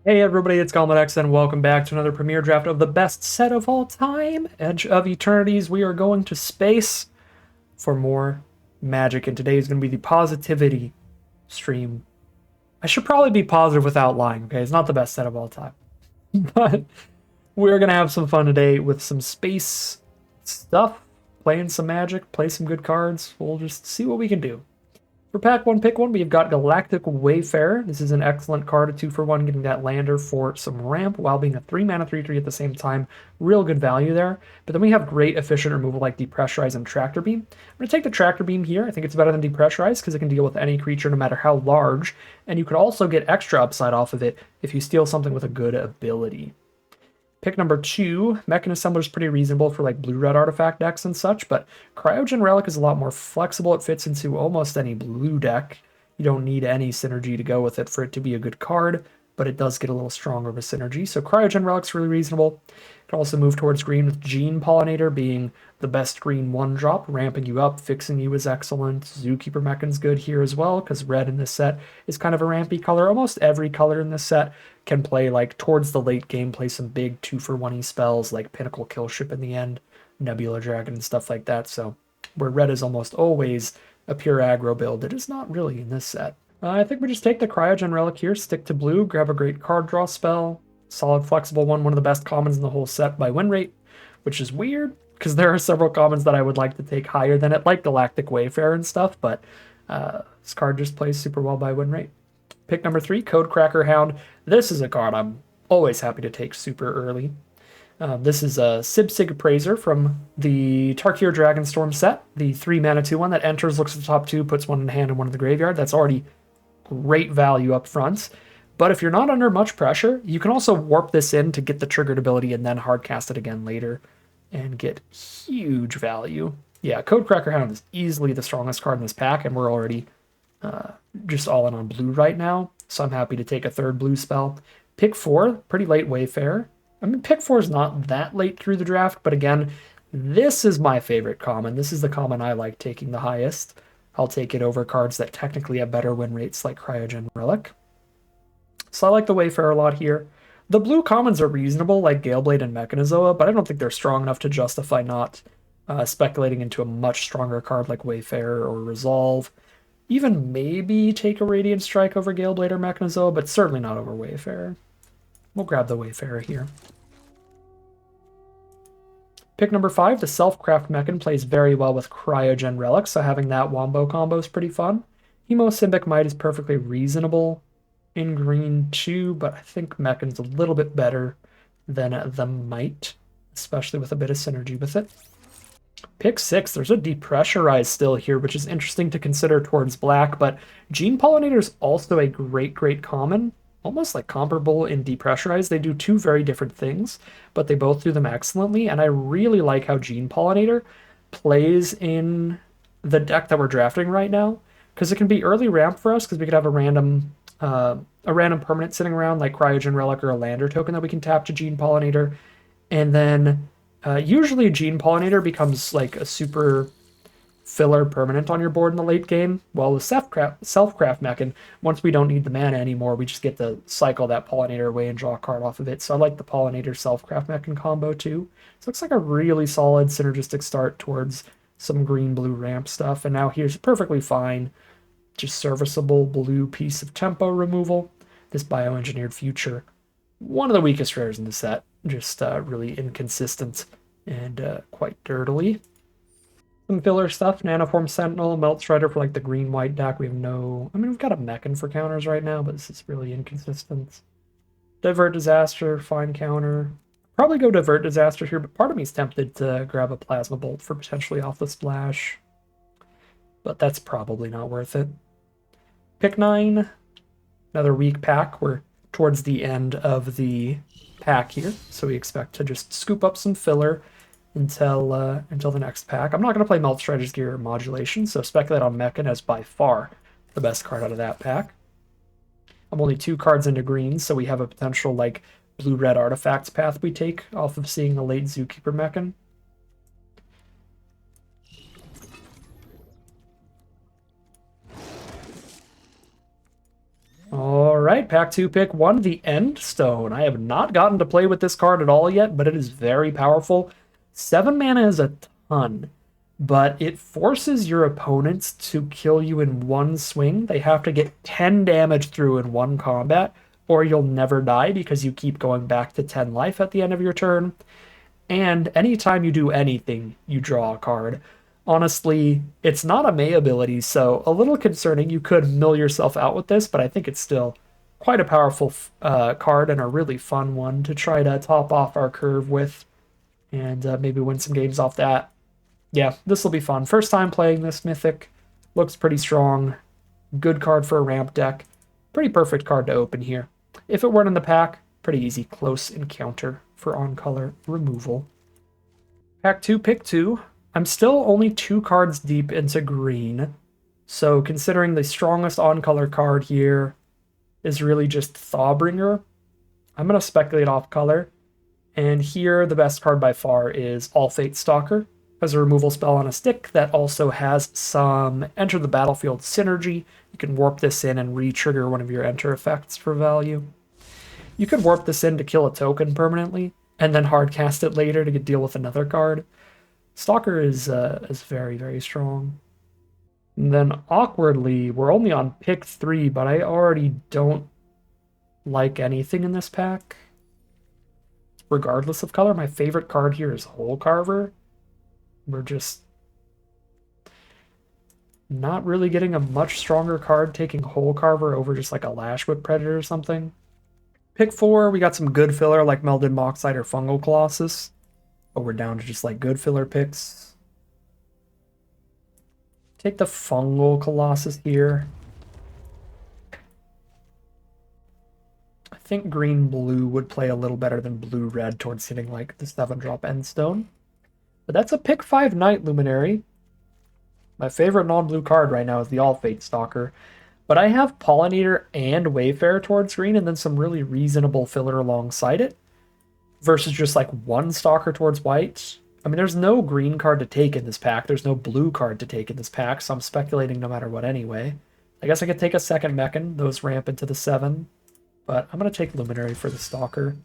Hey everybody, it's GauntletX and welcome back to another premiere draft of the best set of all time, Edge of Eternities. We are going to space for more magic, and today is going to be the positivity stream. I should probably be positive without lying, okay? It's not the best set of all time. But we're going to have some fun today with some space stuff, playing some magic, play some good cards. We'll just see what we can do. For pack one, pick one, we've got Galactic Wayfarer. This is an excellent card, a 2-for-1, getting that lander for some ramp while being a 3-mana 3/3 at the same time. Real good value there. But then we have great efficient removal like Depressurize and Tractor Beam. I'm going to take the Tractor Beam here. I think it's better than Depressurize because it can deal with any creature no matter how large. And you could also get extra upside off of it if you steal something with a good ability. Pick number two, Mechan Assembler is pretty reasonable for like blue-red artifact decks and such, but Cryogen Relic is a lot more flexible. It fits into almost any blue deck. You don't need any synergy to go with it for it to be a good card, but it does get a little stronger of a synergy. So Cryogen Relic's really reasonable. Can also move towards green with Gene Pollinator being the best green one-drop, ramping you up, fixing you is excellent. Zookeeper Mechan's good here as well, because red in this set is kind of a rampy color. Almost every color in this set can play, like, towards the late game, play some big 2-for-1-y spells, like Pinnacle Killship in the end, Nebula Dragon, and stuff like that. So, where red is almost always a pure aggro build, it is not really in this set. I think we just take the Cryogen Relic here, stick to blue, grab a great card draw spell, solid flexible one of the best commons in the whole set by win rate, which is weird because there are several commons that I would like to take higher than it, like Galactic Wayfarer and stuff, but this card just plays super well by win rate. Pick number three, Code Cracker Hound. This is a card I'm always happy to take super early. This is a Sib-Sig Appraiser from the Tarkir Dragonstorm set, the 3-mana 2-1 that enters, looks at the top two, puts one in hand and one in the graveyard. That's already great value up front. But if you're not under much pressure, you can also warp this in to get the triggered ability and then hardcast it again later and get huge value. Yeah, Code Cracker Hound is easily the strongest card in this pack, and we're already just all in on blue right now. So I'm happy to take a third blue spell. Pick four, pretty late Wayfarer. I mean, pick four is not that late through the draft, but again, this is my favorite common. This is the common I like taking the highest. I'll take it over cards that technically have better win rates like Cryogen Relic. So I like the Wayfarer a lot here. The blue commons are reasonable, like Galeblade and Mechanizoa, but I don't think they're strong enough to justify not speculating into a much stronger card like Wayfarer or Resolve. Even maybe take a Radiant Strike over Galeblade or Mechanizoa, but certainly not over Wayfarer. We'll grab the Wayfarer here. Pick number five, the Self-Craft Mechan plays very well with Cryogen Relic, so having that Wombo combo is pretty fun. Hemosymbic Might is perfectly reasonable in green too, but I think Mechan's a little bit better than the Might, especially with a bit of synergy with it. Pick six, there's a Depressurize still here, which is interesting to consider towards black, but Gene Pollinator is also a great common, almost like comparable in Depressurize. They do two very different things, but they both do them excellently, and I really like how Gene Pollinator plays in the deck that we're drafting right now, because it can be early ramp for us, because we could have a random permanent sitting around like Cryogen Relic or a Lander token that we can tap to Gene Pollinator, and then usually Gene Pollinator becomes like a super filler permanent on your board in the late game. Well, with Self-Craft Mechan, once we don't need the mana anymore, we just get to cycle that Pollinator away and draw a card off of it. So I like the Pollinator Self-Craft Mechan combo too. So it looks like a really solid synergistic start towards some green-blue ramp stuff. And now here's perfectly fine, just serviceable blue piece of tempo removal. This bioengineered future, one of the weakest rares in the set, just really inconsistent and quite dirtily. Some filler stuff, Nanoform Sentinel, Melt Strider for like the green-white deck. We have no, I mean, we've got a Mechan for counters right now, but this is really inconsistent. Divert Disaster, fine counter. Probably go Divert Disaster here, but part of me is tempted to grab a Plasma Bolt for potentially off the splash. But that's probably not worth it. Pick nine, another weak pack. We're towards the end of the pack here, so we expect to just scoop up some filler until the next pack. I'm not going to play Melt Strider's Gear Modulation, so speculate on Mechan as by far the best card out of that pack. I'm only 2 cards into green, so we have a potential like blue-red artifacts path we take off of seeing a late Zookeeper Mechan. Oh, All right, pack 2, pick 1, the Endstone. I have not gotten to play with this card at all yet, but it is very powerful. 7 mana is a ton, but it forces your opponents to kill you in one swing. They have to get 10 damage through in one combat, or you'll never die because you keep going back to 10 life at the end of your turn. And anytime you do anything, you draw a card. Honestly, it's not a May ability, so a little concerning. You could mill yourself out with this, but I think it's still quite a powerful card and a really fun one to try to top off our curve with and maybe win some games off that. Yeah, this will be fun. First time playing this Mythic. Looks pretty strong. Good card for a ramp deck. Pretty perfect card to open here. If it weren't in the pack, pretty easy close encounter for on-color removal. Pack 2, pick 2. I'm still only 2 cards deep into green, so considering the strongest on-color card here is really just Thawbringer, I'm going to speculate off color. And here, the best card by far is All-Fate Stalker, as a removal spell on a stick that also has some Enter the Battlefield synergy. You can warp this in and re-trigger one of your enter effects for value. You could warp this in to kill a token permanently, and then hard cast it later to deal with another card. Stalker is very, very strong. And then awkwardly, we're only on pick 3, but I already don't like anything in this pack. Regardless of color, my favorite card here is Hole Carver. We're just not really getting a much stronger card taking Hole Carver over just like a Lashwood Predator or something. Pick 4, we got some good filler like Melded Moxide or Fungal Colossus. But we're down to just like good filler picks. Take the Fungal Colossus here. I think green-blue would play a little better than blue-red towards hitting like the 7-drop Endstone. But that's a pick 5 Night Luminary. My favorite non-blue card right now is the All-Fate Stalker. But I have Pollinator and Wayfarer towards green and then some really reasonable filler alongside it. Versus just like one Stalker towards white. I mean, there's no green card to take in this pack. There's no blue card to take in this pack, so I'm speculating no matter what anyway. I guess I could take a second Mechan. Those ramp into the 7. But I'm going to take Luminary for the Stalker.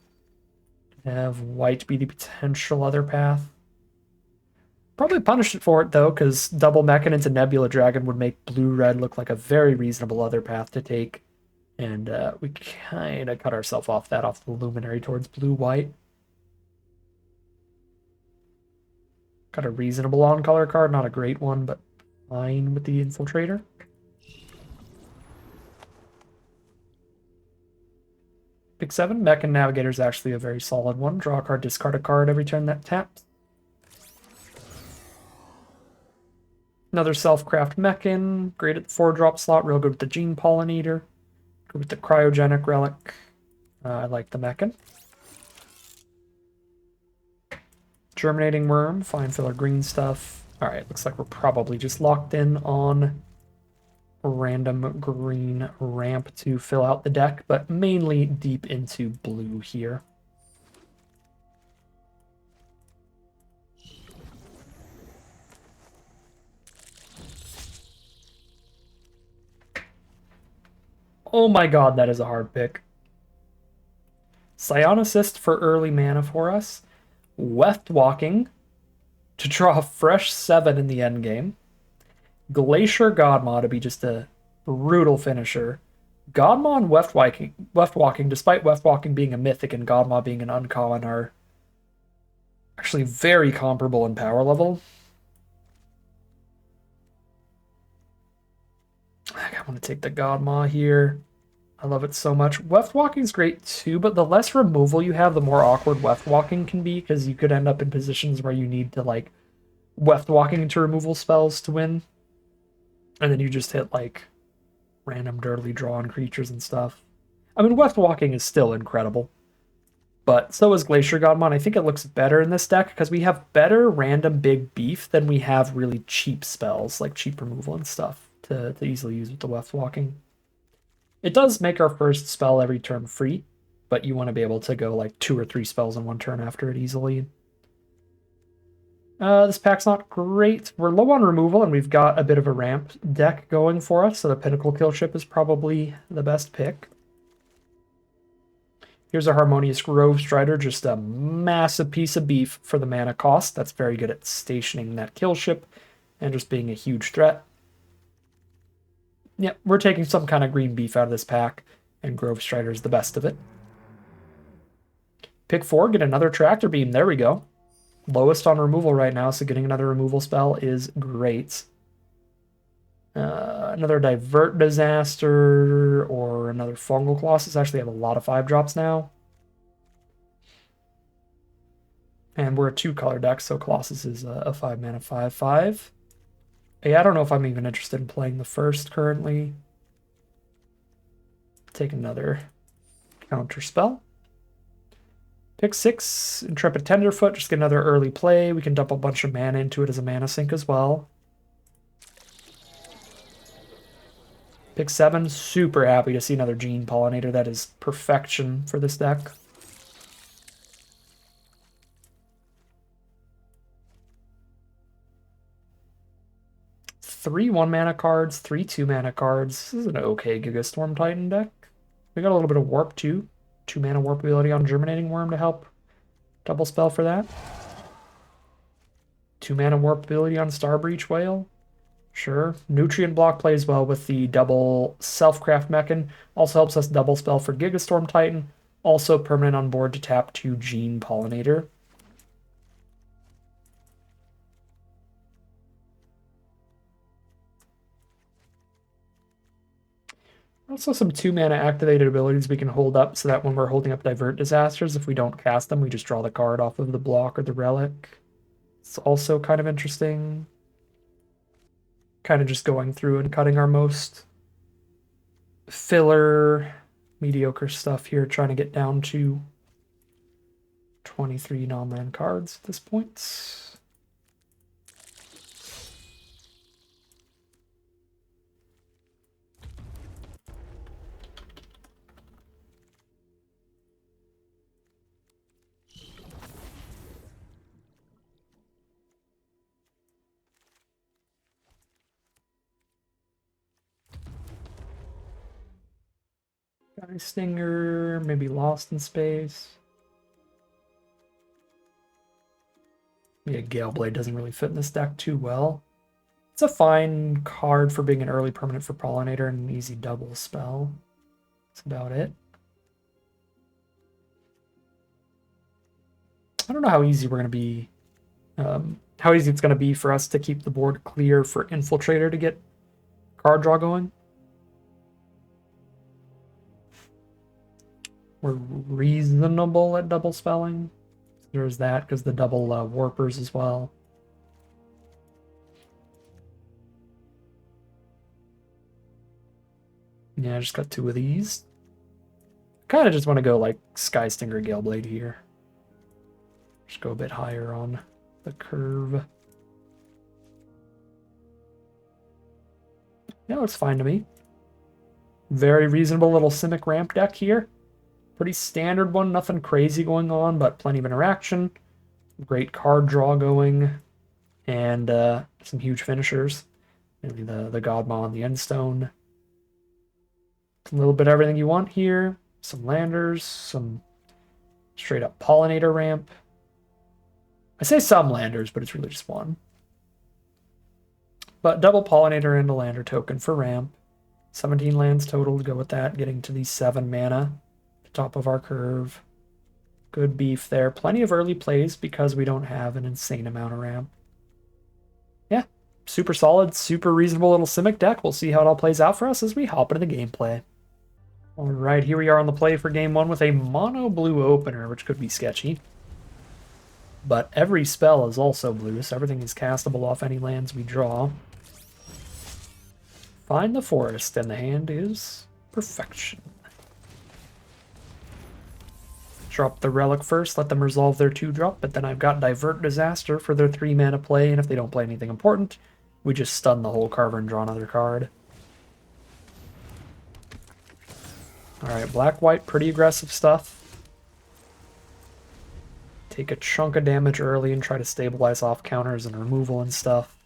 Have white be the potential other path. Probably punish it for it, though, because double Mechan into Nebula Dragon would make blue-red look like a very reasonable other path to take. And we kind of cut ourselves off the Luminary towards blue-white. Got a reasonable on-color card, not a great one, but fine with the Infiltrator. Pick 7, Mechan Navigator is actually a very solid one. Draw a card, discard a card every turn that taps. Another Self-Craft Mechan, great at the 4-drop slot, real good with the Gene Pollinator. Good with the Cryogenic Relic. I like the Mechan. Germinating Worm, fine filler green stuff. Alright, looks like we're probably just locked in on random green ramp to fill out the deck, but mainly deep into blue here. Oh my god, that is a hard pick. Psionicist for early mana for us. Weft Walking to draw a fresh 7 in the endgame. Glacier Godmaw to be just a brutal finisher. Godmaw and Weft Walking, despite Weft Walking being a mythic and Godmaw being an uncommon, are actually very comparable in power level. I want to take the Godmaw here. I love it so much. Weft Walking's great too, but the less removal you have, the more awkward Weft Walking can be, because you could end up in positions where you need to like Weft Walking into removal spells to win. And then you just hit like random dirtily drawn creatures and stuff. I mean, Weft Walking is still incredible. But so is Glacier Godmon. I think it looks better in this deck because we have better random big beef than we have really cheap spells, like cheap removal and stuff, to easily use with the Weft Walking. It does make our first spell every turn free, but you want to be able to go like 2 or 3 spells in one turn after it easily. This pack's not great. We're low on removal, and we've got a bit of a ramp deck going for us, so the Pinnacle Kill Ship is probably the best pick. Here's a Harmonious Grove Strider, just a massive piece of beef for the mana cost. That's very good at stationing that kill ship and just being a huge threat. Yep, we're taking some kind of green beef out of this pack, and Grove Strider is the best of it. Pick 4, get another Tractor Beam. There we go. Lowest on removal right now, so getting another removal spell is great. Another Divert Disaster or another Fungal Colossus. Actually have a lot of 5-drops now. And we're a 2-color deck, so Colossus is a 5-mana 5/5. Yeah, I don't know if I'm even interested in playing the first currently. Take another counter spell. Pick 6, Intrepid Tenderfoot, just get another early play. We can dump a bunch of mana into it as a mana sink as well. Pick 7, super happy to see another Gene Pollinator. That is perfection for this deck. Three 1-mana cards, 3 2-mana cards. This is an okay Gigastorm Titan deck. We got a little bit of Warp too. 2-mana Warp ability on Germinating Worm to help double spell for that. 2-mana Warp ability on Starbreach Whale. Sure. Nutrient Block plays well with the double Selfcraft Mechan. Also helps us double spell for Gigastorm Titan. Also permanent on board to tap 2 Gene Pollinator. Also some 2-mana activated abilities we can hold up so that when we're holding up Divert Disasters, if we don't cast them, we just draw the card off of the block or the relic. It's also kind of interesting. Kind of just going through and cutting our most filler, mediocre stuff here, trying to get down to 23 non-land cards at this point. Guy Stinger, maybe Lost in Space. Yeah, Galeblade doesn't really fit in this deck too well. It's a fine card for being an early permanent for Pollinator and an easy double spell. That's about it. I don't know how easy we're going to be, how easy it's going to be for us to keep the board clear for Infiltrator to get card draw going. We're reasonable at double spelling. There's that, because the double warpers as well. Yeah, I just got 2 of these. Kind of just want to go like Sky Stinger Galeblade here. Just go a bit higher on the curve. Yeah, looks fine to me. Very reasonable little Simic ramp deck here. Pretty standard one, nothing crazy going on, but plenty of interaction. Great card draw going. And some huge finishers. Maybe the Godmaw and the Endstone. A little bit of everything you want here. Some landers, some straight up Pollinator ramp. I say some landers, but it's really just one. But double Pollinator and a lander token for ramp. 17 lands total to go with that, getting to the 7 mana. Top of our curve. Good beef there. Plenty of early plays because we don't have an insane amount of ramp. Yeah, super solid, super reasonable little Simic deck. We'll see how it all plays out for us as we hop into the gameplay. All right, here we are on the play for game 1 with a mono blue opener, which could be sketchy. But every spell is also blue, so everything is castable off any lands we draw. Find the forest, and the hand is perfection. Drop the relic first, let them resolve their 2-drop, but then I've got Divert Disaster for their 3-mana play, and if they don't play anything important, we just stun the whole Carver and draw another card. Alright, black-white, pretty aggressive stuff. Take a chunk of damage early and try to stabilize off counters and removal and stuff.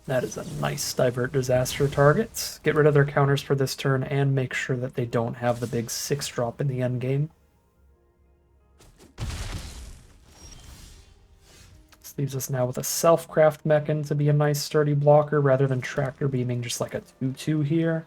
That is a nice divert disaster target. Get rid of their counters for this turn and make sure that they don't have the big 6-drop in the endgame. This leaves us now with a Self-Craft Mechan to be a nice sturdy blocker rather than Tractor Beaming just like a 2-2 here.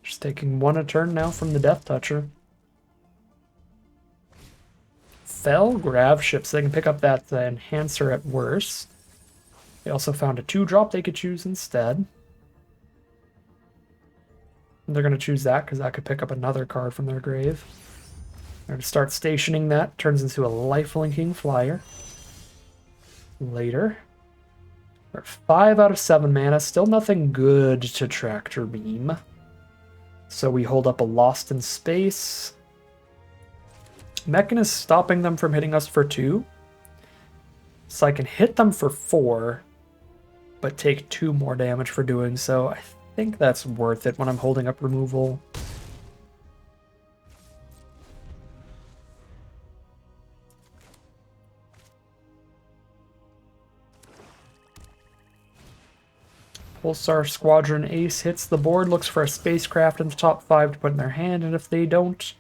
Just taking 1 a turn now from the Death Toucher. Fell Grav Ship, so they can pick up that Enhancer at worst. They also found a 2-drop they could choose instead. And they're going to choose that because that could pick up another card from their grave. They're going to start stationing that. Turns into a life-linking flyer. Later. We're 5 out of 7 mana. Still nothing good to Tractor Beam. So we hold up a Lost in Space. Mechan is stopping them from hitting us for 2. So I can hit them for 4, but take 2 more damage for doing so. I think that's worth it when I'm holding up removal. Pulsar Squadron Ace hits the board, looks for a Spacecraft in the top 5 to put in their hand, and if they don't,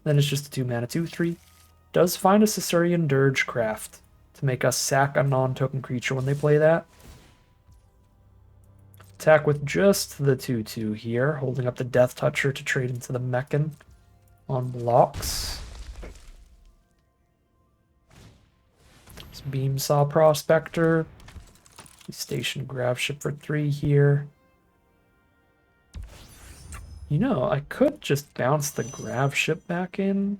then it's just a 2-mana 2/3. Does find a Caesarean Dirge Craft to make us sack a non-token creature when they play that. Attack with just the 2/2 here, holding up the Death Toucher to trade into the Mechan on blocks. It's Beam Saw Prospector. Station Grav Ship for 3 here. You know, I could just bounce the Grav Ship back in.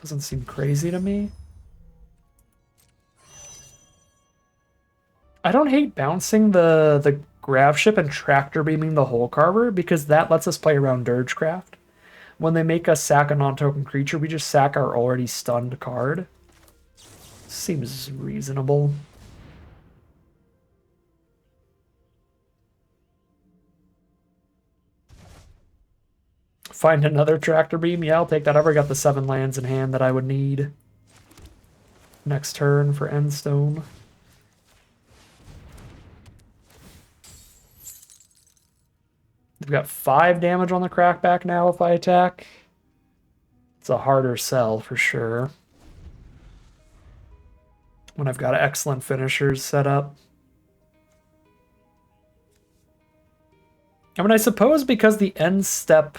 Doesn't seem crazy to me. I don't hate bouncing the Grav Ship and Tractor Beaming the Hole Carver because that lets us play around Dirgecraft. When they make us sack a non-token creature, we just sack our already stunned card. Seems reasonable. Find another Tractor Beam? Yeah, I'll take that. I've already got the 7 lands in hand that I would need. Next turn for Endstone. We've got 5 damage on the Crackback now if I attack. It's a harder sell for sure. When I've got excellent finishers set up. I mean, I suppose because the end step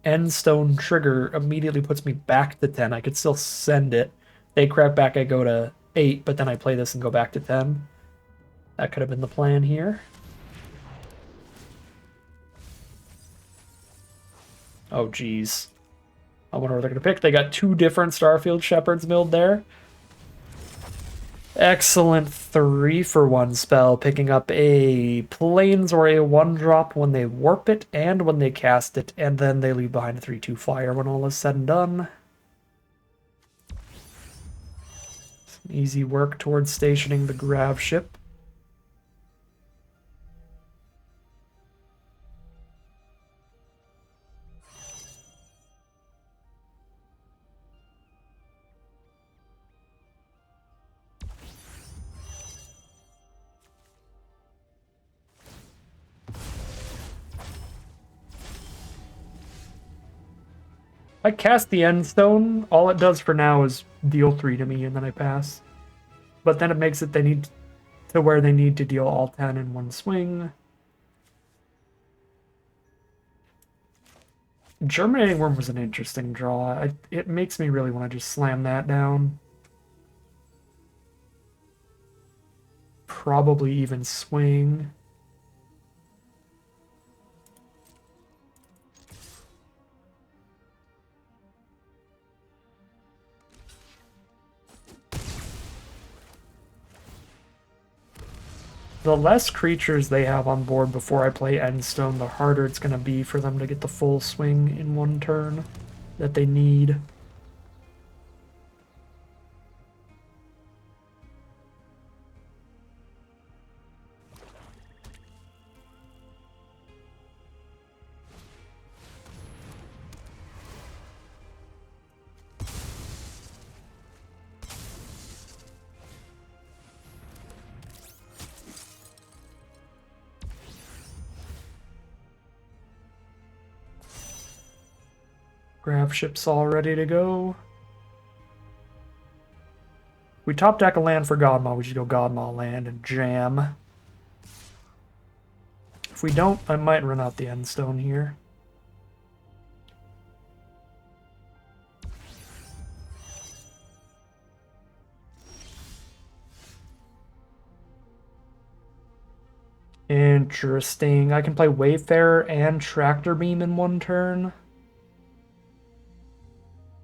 Endstone trigger immediately puts me back to 10. I could still send it. They crack back, I go to 8, but then I play this and go back to 10. That could have been the plan here. Oh, geez. I wonder what they're going to pick. They got 2 different Starfield Shepherds milled there. Excellent 3-for-1 spell, picking up a Plains or a 1-drop when they warp it and when they cast it, and then they leave behind a 3/2 flyer when all is said and done. Some easy work towards stationing the Grav Ship. I cast the Endstone. All it does for now is deal 3 to me, and then I pass. But then it makes it they need to where they need to deal all 10 in one swing. Germinating Worm was an interesting draw. It makes me really want to just slam that down. Probably even swing. The less creatures they have on board before I play Endstone, the harder it's going to be for them to get the full swing in one turn that they need. Grav ship's all ready to go. We top deck a land for Godmaw, we just go Godmaw land and jam. If we don't, I might run out the Endstone here. Interesting. I can play Wayfarer and Tractor Beam in one turn.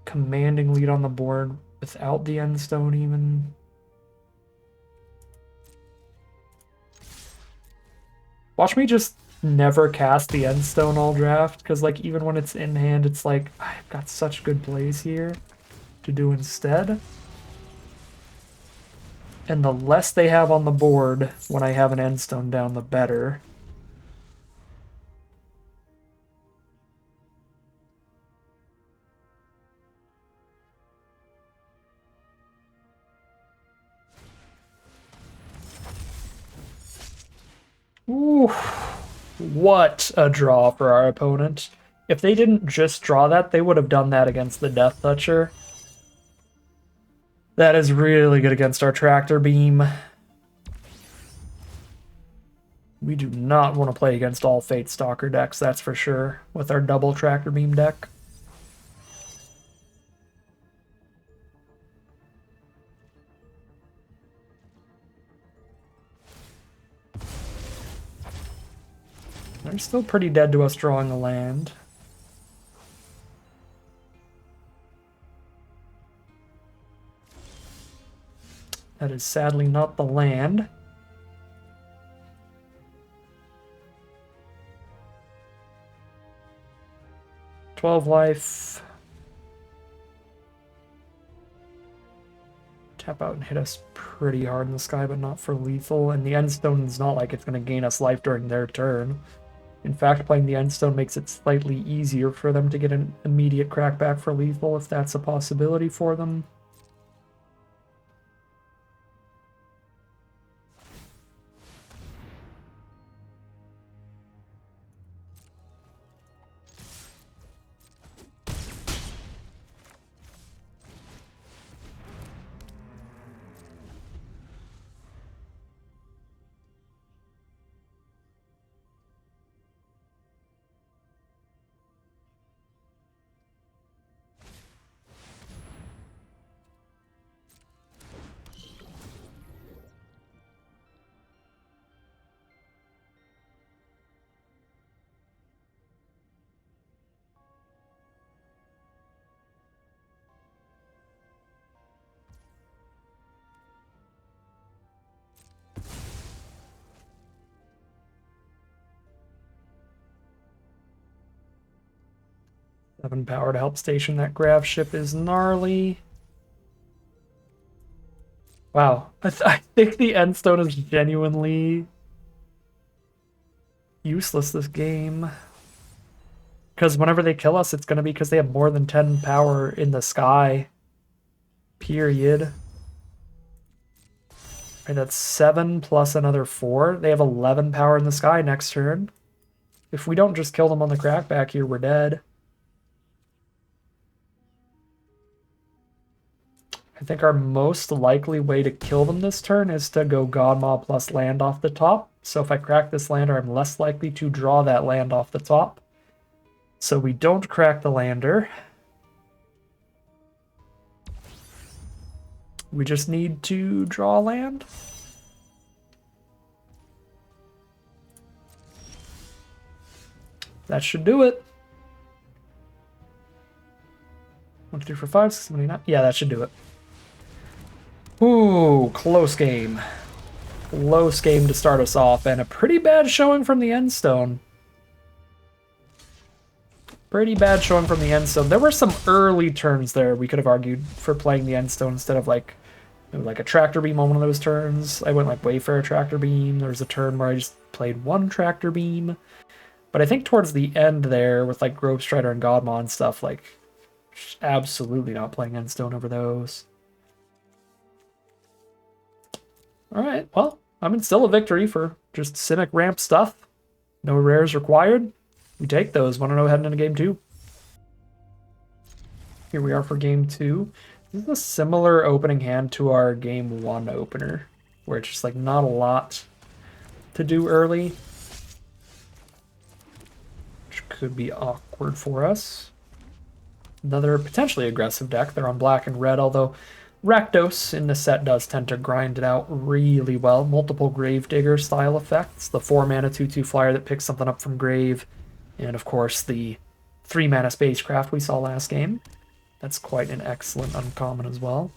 Commanding lead on the board without the Endstone even. Watch me just never cast the Endstone all draft, because like even when it's in hand, it's like, I've got such good plays here to do instead. And the less they have on the board when I have an Endstone down, the better. Ooh, what a draw for our opponent. If they didn't just draw that, they would have done that against the Death Toucher. That is really good against our Tractor Beam. We do not want to play against all Fate Stalker decks, that's for sure, with our double Tractor Beam deck. They're still pretty dead to us drawing a land. That is sadly not the land. "12 life. Tap out and hit us pretty hard in the sky, but not for lethal. And the Endstone is not like it's going to gain us life during their turn. In fact, playing the Endstone makes it slightly easier for them to get an immediate crackback for lethal, if that's a possibility for them. Seven power to help station that grav ship is gnarly. Wow, I think the Endstone is genuinely useless this game. Because whenever they kill us, it's going to be because they have more than 10 power in the sky. Period. Right, that's 7 plus another 4. They have 11 power in the sky next turn. If we don't just kill them on the crackback here, we're dead. I think our most likely way to kill them this turn is to go Godmaw plus land off the top. So if I crack this lander, I'm less likely to draw that land off the top. So we don't crack the lander. We just need to draw land. That should do it. 1, 2, 3, 4, 5, 6, 7, 8, 9. Yeah, that should do it. Ooh, close game. Close game to start us off, and a pretty bad showing from the Endstone. Pretty bad showing from the Endstone. There were some early turns there we could have argued for playing the Endstone instead of like a Tractor Beam on one of those turns. I went like Wayfarer Tractor Beam. There was a turn where I just played one Tractor Beam. But I think towards the end there, with like Grove Strider and Godmaw and stuff, like absolutely not playing Endstone over those. Alright, well, I mean, still a victory for just Simic ramp stuff. No rares required. We take those. Want to know heading into game 2? Here we are for game 2. This is a similar opening hand to our game 1 opener, where it's just like not a lot to do early, which could be awkward for us. Another potentially aggressive deck. They're on black and red, although Rakdos in the set does tend to grind it out really well. Multiple Gravedigger style effects. The 4-mana 2/2 flyer that picks something up from grave. And of course the 3-mana Spacecraft we saw last game. That's quite an excellent uncommon as well.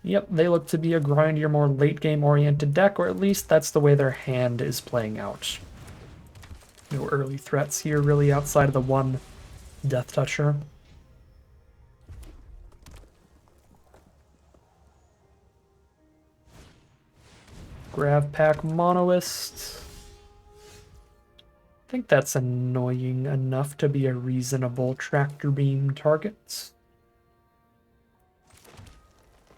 Yep, they look to be a grindier, more late-game oriented deck, or at least that's the way their hand is playing out. No early threats here, really, outside of the one Death Toucher. Grav Pack Monoist. I think that's annoying enough to be a reasonable tractor beam target.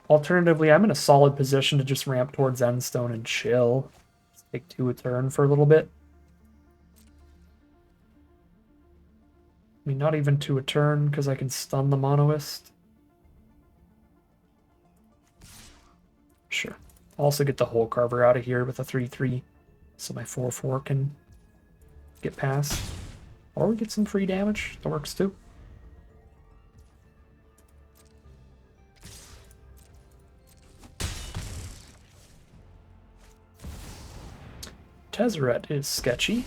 Alternatively, I'm in a solid position to just ramp towards Endstone and chill. Let's take 2 a turn for a little bit. I mean, not even 2 a turn, because I can stun the Monoist. Sure. Also get the Hole Carver out of here with a 3/3, so my 4/4 can get past. Or we get some free damage. That works too. Tezzeret is sketchy.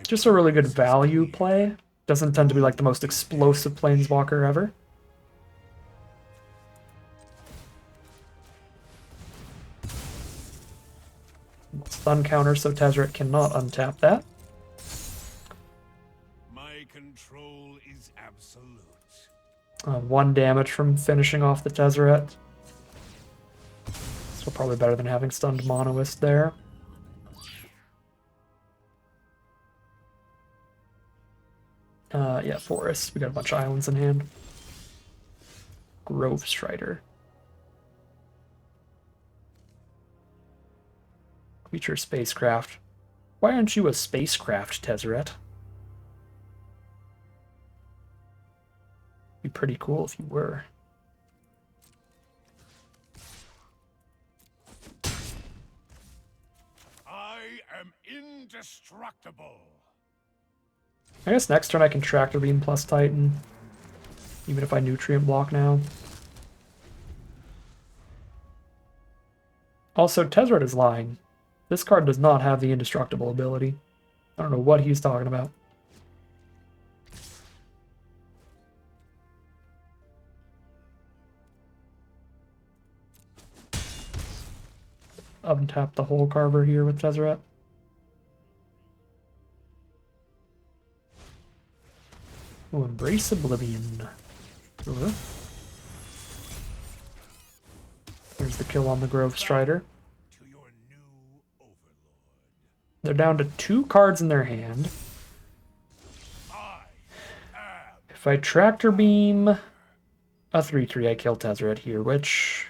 Just a really good value play. Doesn't tend to be like the most explosive planeswalker ever. Stun counter, so Tezzeret cannot untap that. My control is absolute. 1 damage from finishing off the Tezzeret. So probably better than having stunned Monoist there. Yeah, Forest. We got a bunch of islands in hand. Grove Strider. Creature Spacecraft. Why aren't you a Spacecraft, Tezzeret? Be pretty cool if you were. I am indestructible. I guess next turn I can Tractor Beam plus Titan, even if I Nutrient Block now. Also, Tezzeret is lying. This card does not have the indestructible ability. I don't know what he's talking about. Untap the Hole Carver here with Tezzeret. Oh, Embrace Oblivion. Sure. There's the kill on the Grove Strider. To your new overlord. They're down to 2 cards in their hand. If I Tractor Beam a 3/3, I kill Tezzeret here, which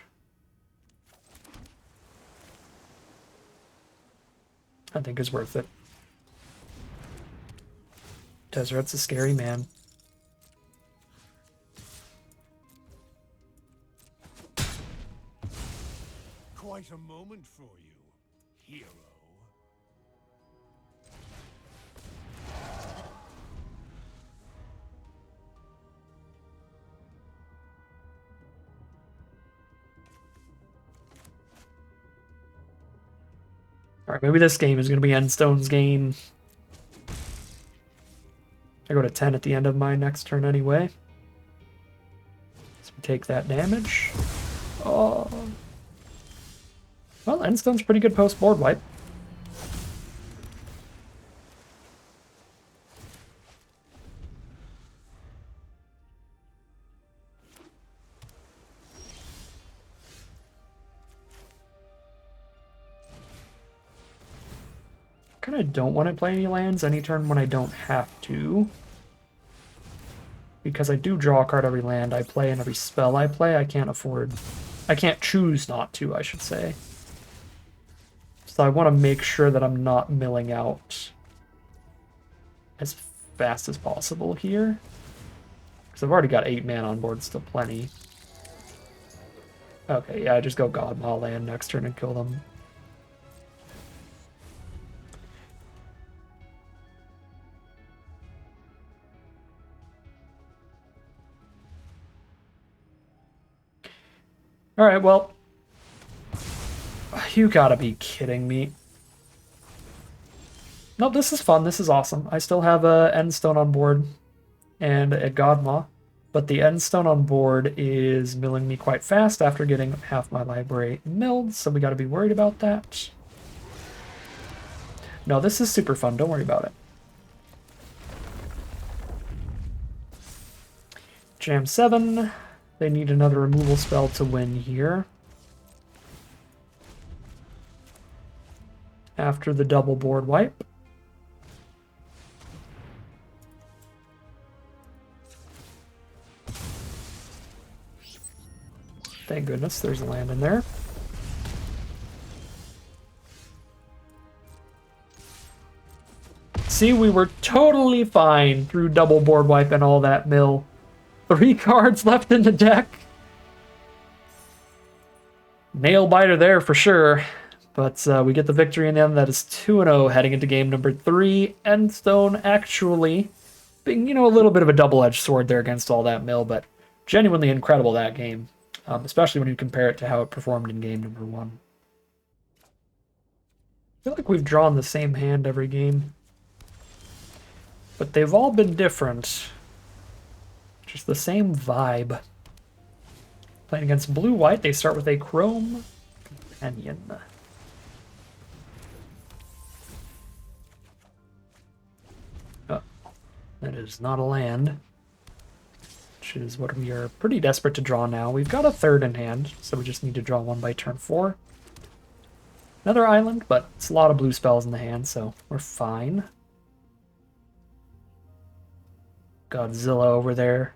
I think is worth it. Tezzeret's a scary man. Quite a moment for you, hero. Alright, maybe this game is going to be Endstone's game. I go to 10 at the end of my next turn anyway. So we take that damage. Oh. Well, Endstone's pretty good post-board wipe. Kind of don't want to play any lands any turn when I don't have to. Because I do draw a card every land I play and every spell I play. I can't choose not to, I should say. So I want to make sure that I'm not milling out as fast as possible here. Because I've already got 8 mana on board, still plenty. Okay, yeah, I just go Godmaw land next turn and kill them. Alright, well. You gotta be kidding me. No, this is fun. This is awesome. I still have a Endstone on board and a Godmaw, but the Endstone on board is milling me quite fast after getting half my library milled, so we gotta be worried about that. No, this is super fun. Don't worry about it. Jam 7. They need another removal spell to win here. After the double board wipe. Thank goodness there's a land in there. See, we were totally fine through double board wipe and all that mill. 3 cards left in the deck. Nail biter there for sure. But we get the victory in the end. That is 2-0 heading into game number 3. Endstone actually being, a little bit of a double-edged sword there against all that mill, but genuinely incredible that game. Especially when you compare it to how it performed in game number 1. I feel like we've drawn the same hand every game. But they've all been different. Just the same vibe. Playing against blue-white, they start with a Chrome Companion. Oh, that is not a land. Which is what we are pretty desperate to draw now. We've got a 3rd in hand, so we just need to draw 1 by turn 4. Another island, but it's a lot of blue spells in the hand, so we're fine. Godzilla over there.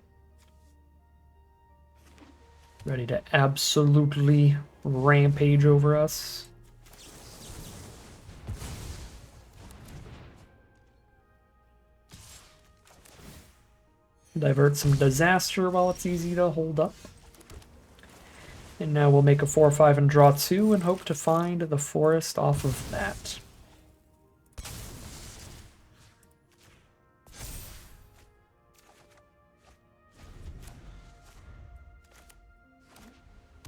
Ready to absolutely rampage over us. Divert some disaster while it's easy to hold up. And now we'll make a 4/5 and draw 2 and hope to find the forest off of that.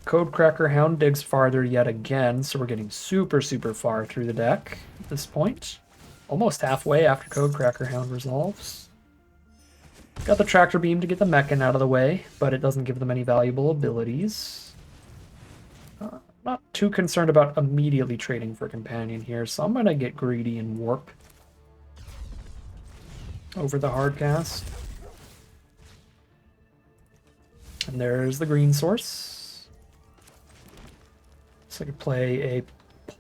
Codecracker Hound digs farther yet again, so we're getting super, super far through the deck at this point. Almost halfway after Codecracker Hound resolves. Got the Tractor Beam to get the Mechan out of the way, but it doesn't give them any valuable abilities. Not too concerned about immediately trading for Companion here, so I'm going to get greedy and Warp over the Hardcast. And there's the green source. So I could play a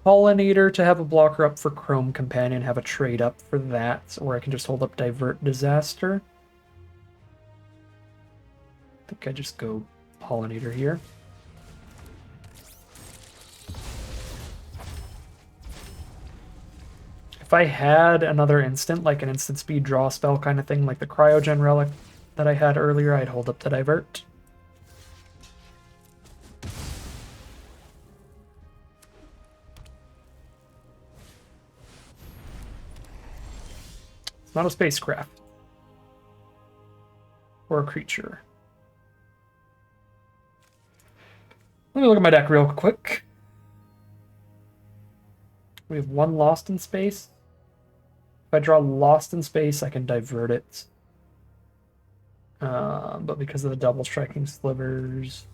Pollinator to have a blocker up for Chrome Companion, have a trade up for that, or I can just hold up Divert Disaster. I think I just go Pollinator here. If I had another instant, like an instant speed draw spell kind of thing, like the Cryogen Relic that I had earlier, I'd hold up the Divert. It's not a spacecraft. Or a creature. Let me look at my deck real quick. We have 1 Lost in Space. If I draw Lost in Space, I can divert it. But because of the double striking slivers,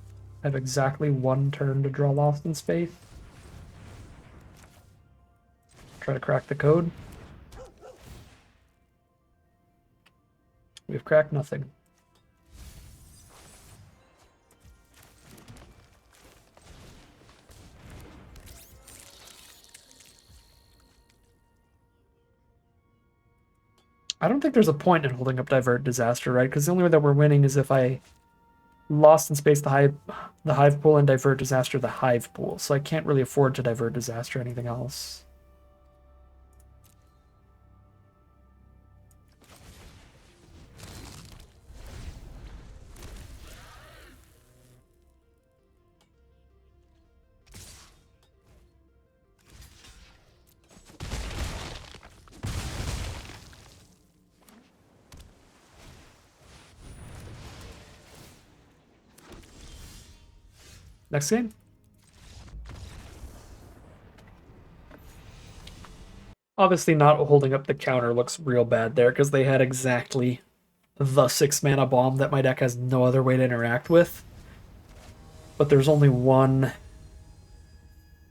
I have exactly 1 turn to draw Lost in Space. Try to crack the code. We've cracked nothing. I don't think there's a point in holding up Divert Disaster, right? Because the only way that we're winning is if I Lost in Space the Hive Pool and Divert Disaster the Hive Pool. So I can't really afford to Divert Disaster anything else. Next game. Obviously not holding up the counter looks real bad there because they had exactly the 6-mana bomb that my deck has no other way to interact with. But there's only one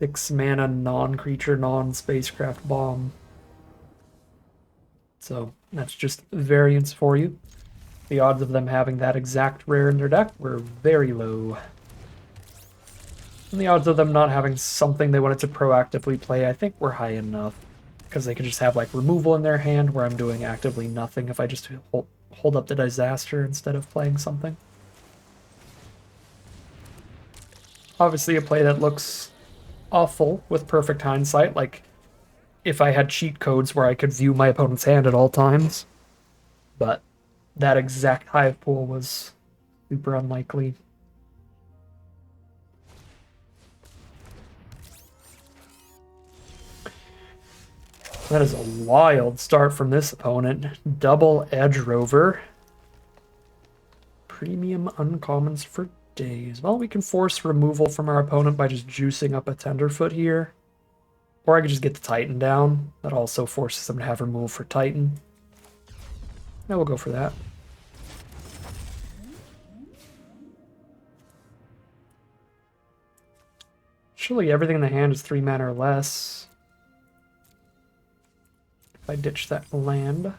6-mana non-creature, non-spacecraft bomb. So that's just variance for you. The odds of them having that exact rare in their deck were very low. And the odds of them not having something they wanted to proactively play, I think, were high enough. Because they could just have like removal in their hand where I'm doing actively nothing if I just hold up the disaster instead of playing something. Obviously a play that looks awful with perfect hindsight, like if I had cheat codes where I could view my opponent's hand at all times. But that exact hive pool was super unlikely. That is a wild start from this opponent. Double Edge Rover. Premium uncommons for days. Well, we can force removal from our opponent by just juicing up a Tenderfoot here. Or I could just get the Titan down. That also forces them to have removal for Titan. Now we'll go for that. Surely everything in the hand is 3 mana or less. If I ditch that land.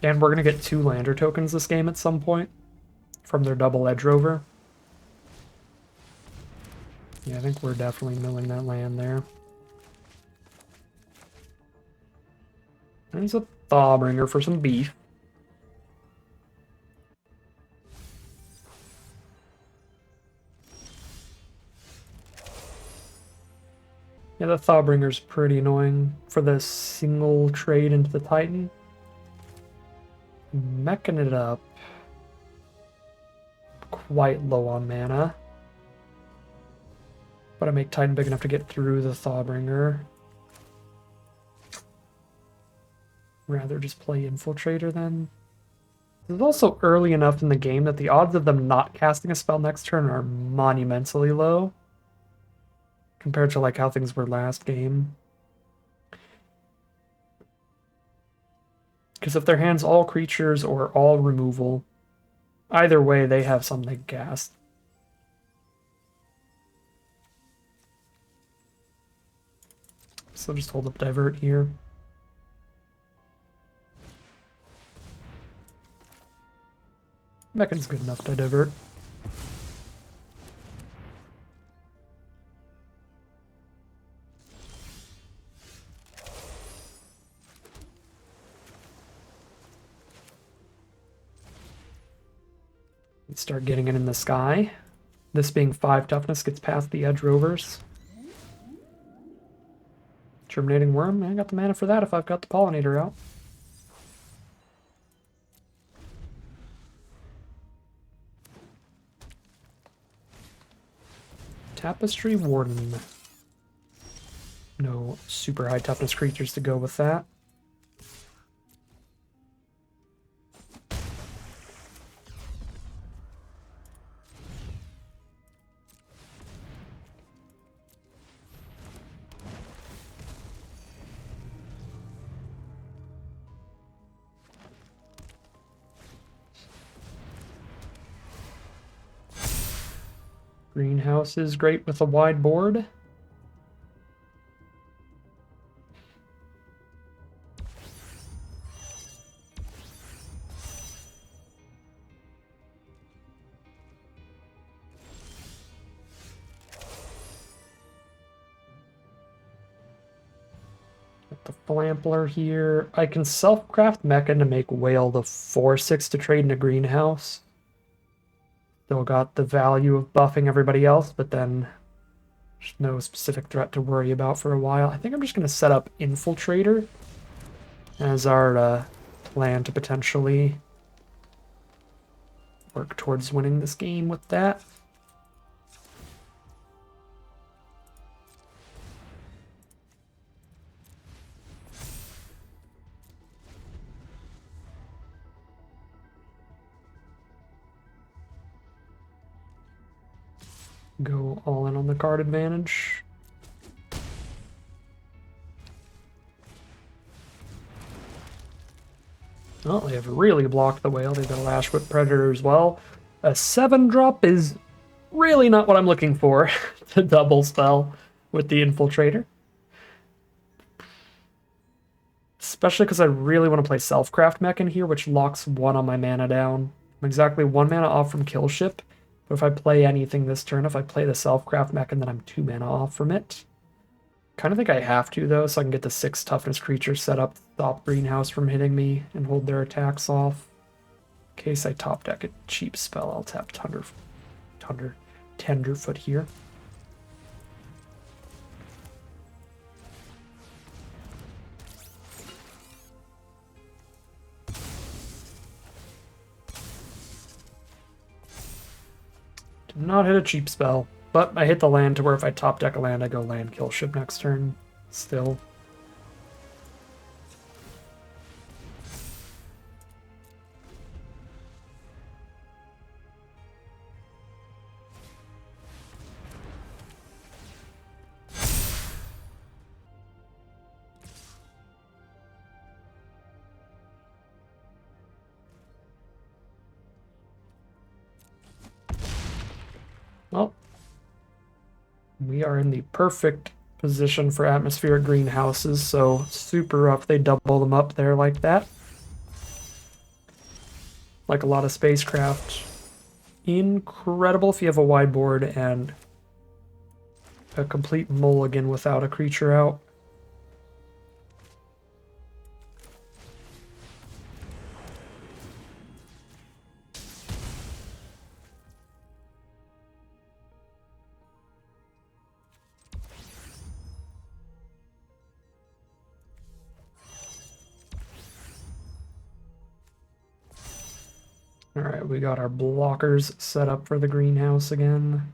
And we're going to get 2 lander tokens this game at some point from their double Edge Rover. Yeah, I think we're definitely milling that land there. There's a Thawbringer for some beef. Yeah, the Thawbringer's pretty annoying for the single trade into the Titan. Meching it up. Quite low on mana. But I make Titan big enough to get through the Thawbringer. Rather just play Infiltrator then. This is also early enough in the game that the odds of them not casting a spell next turn are monumentally low. Compared to like how things were last game. Because if their hand's all creatures or all removal, either way they have something to cast. So just hold up Divert here. Mechan's good enough to divert. Start getting it in the sky. This being 5 toughness gets past the Edge Rovers. Germinating Worm, I got the mana for that if I've got the Pollinator out. Tapestry Warden. No super high toughness creatures to go with that. Greenhouse is great with a wide board. Got the Flampler here. I can self-craft Mecha to make Whale the 4/6 to trade in a greenhouse. Still got the value of buffing everybody else, but then there's no specific threat to worry about for a while. I think I'm just going to set up Infiltrator as our plan to potentially work towards winning this game with that. Go all in on the card advantage. Oh, they have really blocked the whale. They've got a Lash Whip Predator as well. A 7-drop is really not what I'm looking for to double spell with the Infiltrator. Especially because I really want to play Self-Craft Mech in here, which locks 1 on my mana down. I'm exactly 1 mana off from Kill Ship, but if I play anything this turn, if I play the Self-Craft Mech and then I'm 2 mana off from it. Kind of think I have to, though, so I can get the 6 toughness creatures set up to stop Greenhouse from hitting me and hold their attacks off. In case I top deck a cheap spell, I'll tap Tenderfoot here. Did not hit a cheap spell, but I hit the land to where if I top deck a land, I go land Kill Ship next turn. Still. Well, we are in the perfect position for atmospheric greenhouses, so super rough they double them up there like that. Like a lot of spacecraft. Incredible if you have a wide board and a complete mulligan without a creature out. All right, we got our blockers set up for the greenhouse again.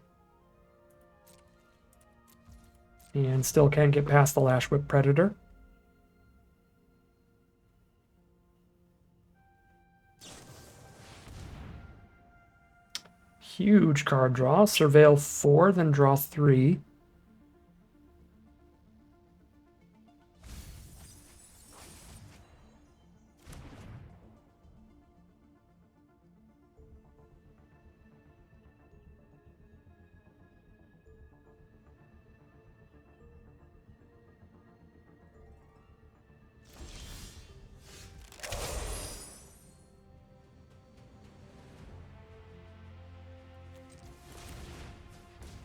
And still can't get past the Lash Whip Predator. Huge card draw. Surveil 4, then draw 3.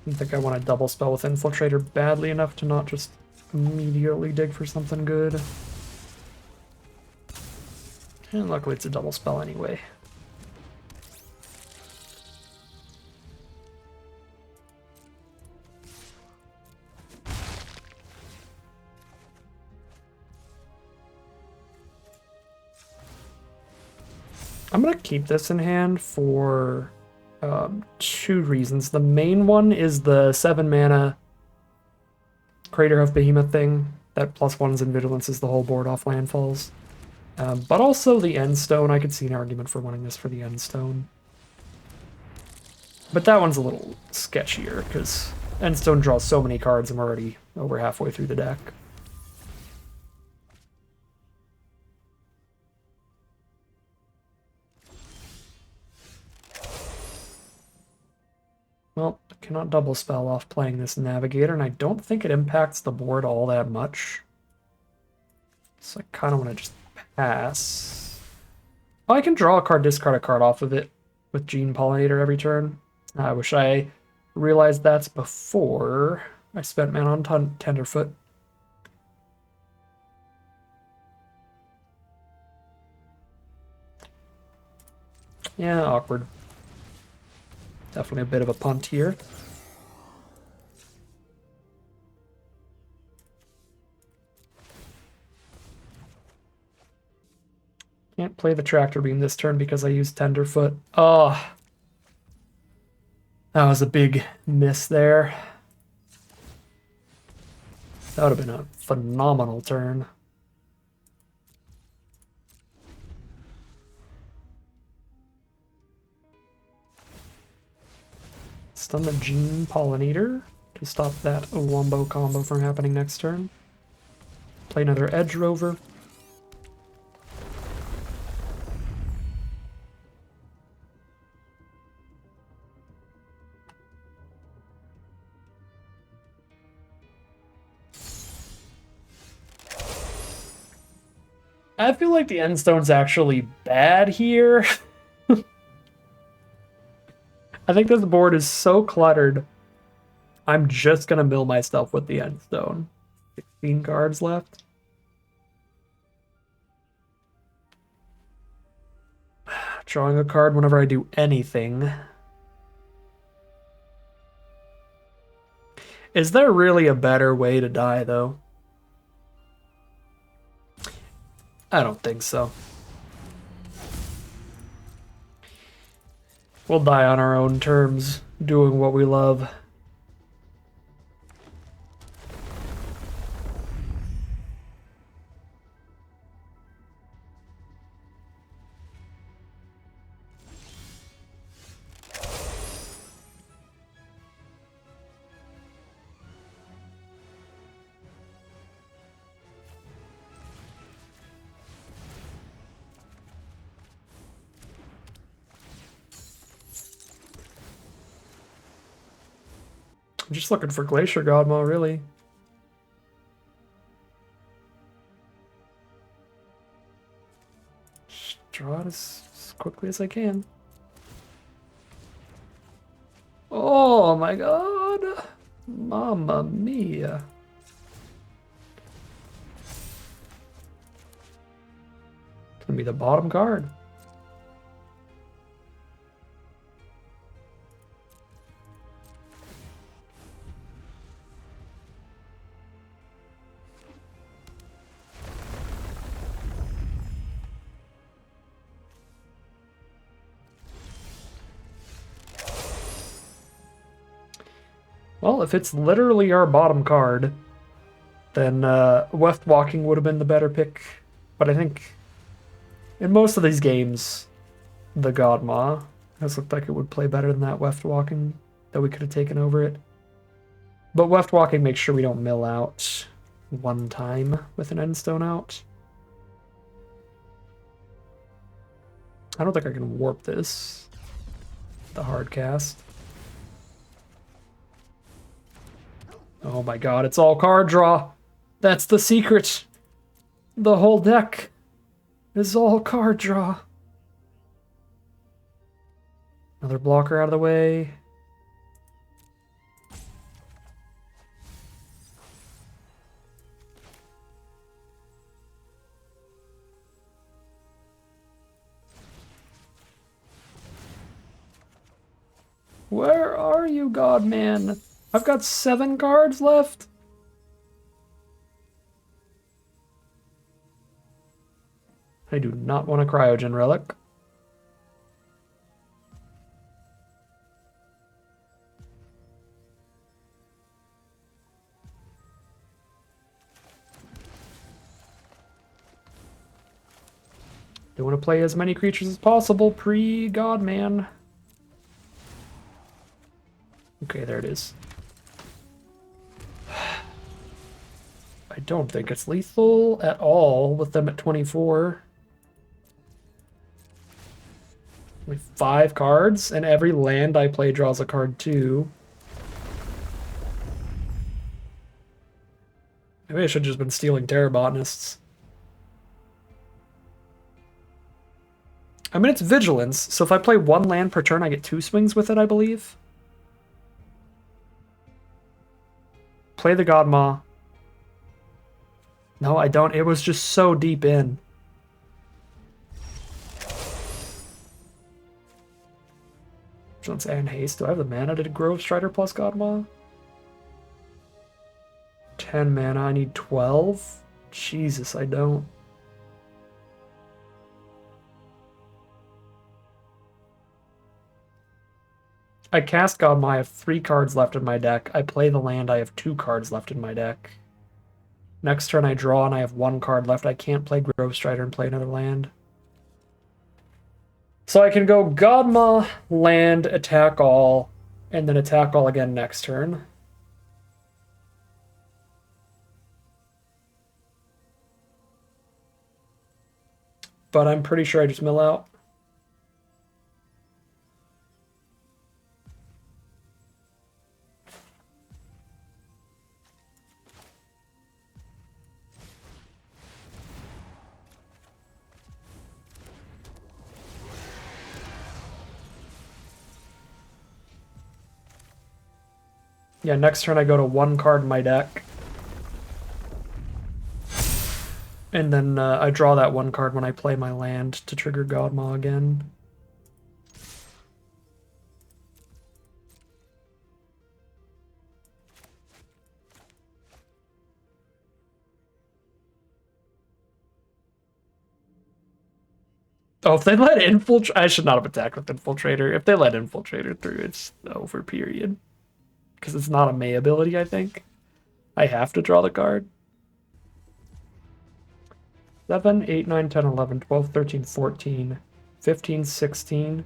I don't think I want to double spell with Infiltrator badly enough to not just immediately dig for something good. And luckily it's a double spell anyway. I'm going to keep this in hand for 2 reasons. The main one is the 7 mana Crater of Behemoth thing. That +1s in Vigilance is the whole board off landfalls. But also the Endstone. I could see an argument for wanting this for the Endstone. But that one's a little sketchier, because Endstone draws so many cards, I'm already over halfway through the deck. Well, I cannot double spell off playing this Navigator, and I don't think it impacts the board all that much. So I kind of want to just pass. Oh, I can draw a card, discard a card off of it with Gene Pollinator every turn. I wish I realized that's before I spent mana on Tenderfoot. Yeah, awkward. Definitely a bit of a punt here. Can't play the Tractor Beam this turn because I used Tenderfoot. Oh, that was a big miss there. That would have been a phenomenal turn. Stun the Gene Pollinator to stop that Wombo combo from happening next turn. Play another Edge Rover. I feel like the Endstone's actually bad here. I think this board is so cluttered. I'm just gonna mill myself with the Endstone. 16 cards left. Drawing a card whenever I do anything. Is there really a better way to die, though? I don't think so. We'll die on our own terms, doing what we love. I'm just looking for Glacier Godmaw, really. Just draw it as quickly as I can. Oh my god! Mamma mia. It's gonna be the bottom card. Well, if it's literally our bottom card, then Weft Walking would have been the better pick. But I think in most of these games, the Godmaw has looked like it would play better than that Weft Walking that we could have taken over it. But Weft Walking makes sure we don't mill out one time with an Endstone out. I don't think I can warp this. The hard cast. Oh my god, it's all card draw. That's the secret. The whole deck is all card draw. Another blocker out of the way. Where are you, Godman? I've got 7 cards left. I do not want a Cryogen Relic. Do want to play as many creatures as possible pre-Godman. Okay, there it is. I don't think it's lethal at all with them at 24. Only 5 cards, and every land I play draws a card too. Maybe I should have just been stealing Terror Botanists. I mean, it's Vigilance, so if I play 1 land per turn, I get 2 swings with it, I believe. Play the Godmaw. No, I don't. It was just so deep in. Vigilance and Haste. Do I have the mana to Grove Strider plus Godmaw? 10 mana. I need 12? Jesus, I don't. I cast Godmaw, I have 3 cards left in my deck. I play the land, I have 2 cards left in my deck. Next turn I draw and I have 1 card left. I can't play Grove Strider and play another land. So I can go Godmaw, land, attack all, And then attack all again next turn. But I'm pretty sure I just mill out. Yeah, next turn I go to 1 card in my deck. And then I draw that 1 card when I play my land to trigger Godmaw again. Oh, if they let Infiltrator... I should not have attacked with Infiltrator. If they let Infiltrator through, it's over, period. Because it's not a May ability, I think. I have to draw the card. 7, 8, 9, 10, 11, 12, 13, 14, 15, 16,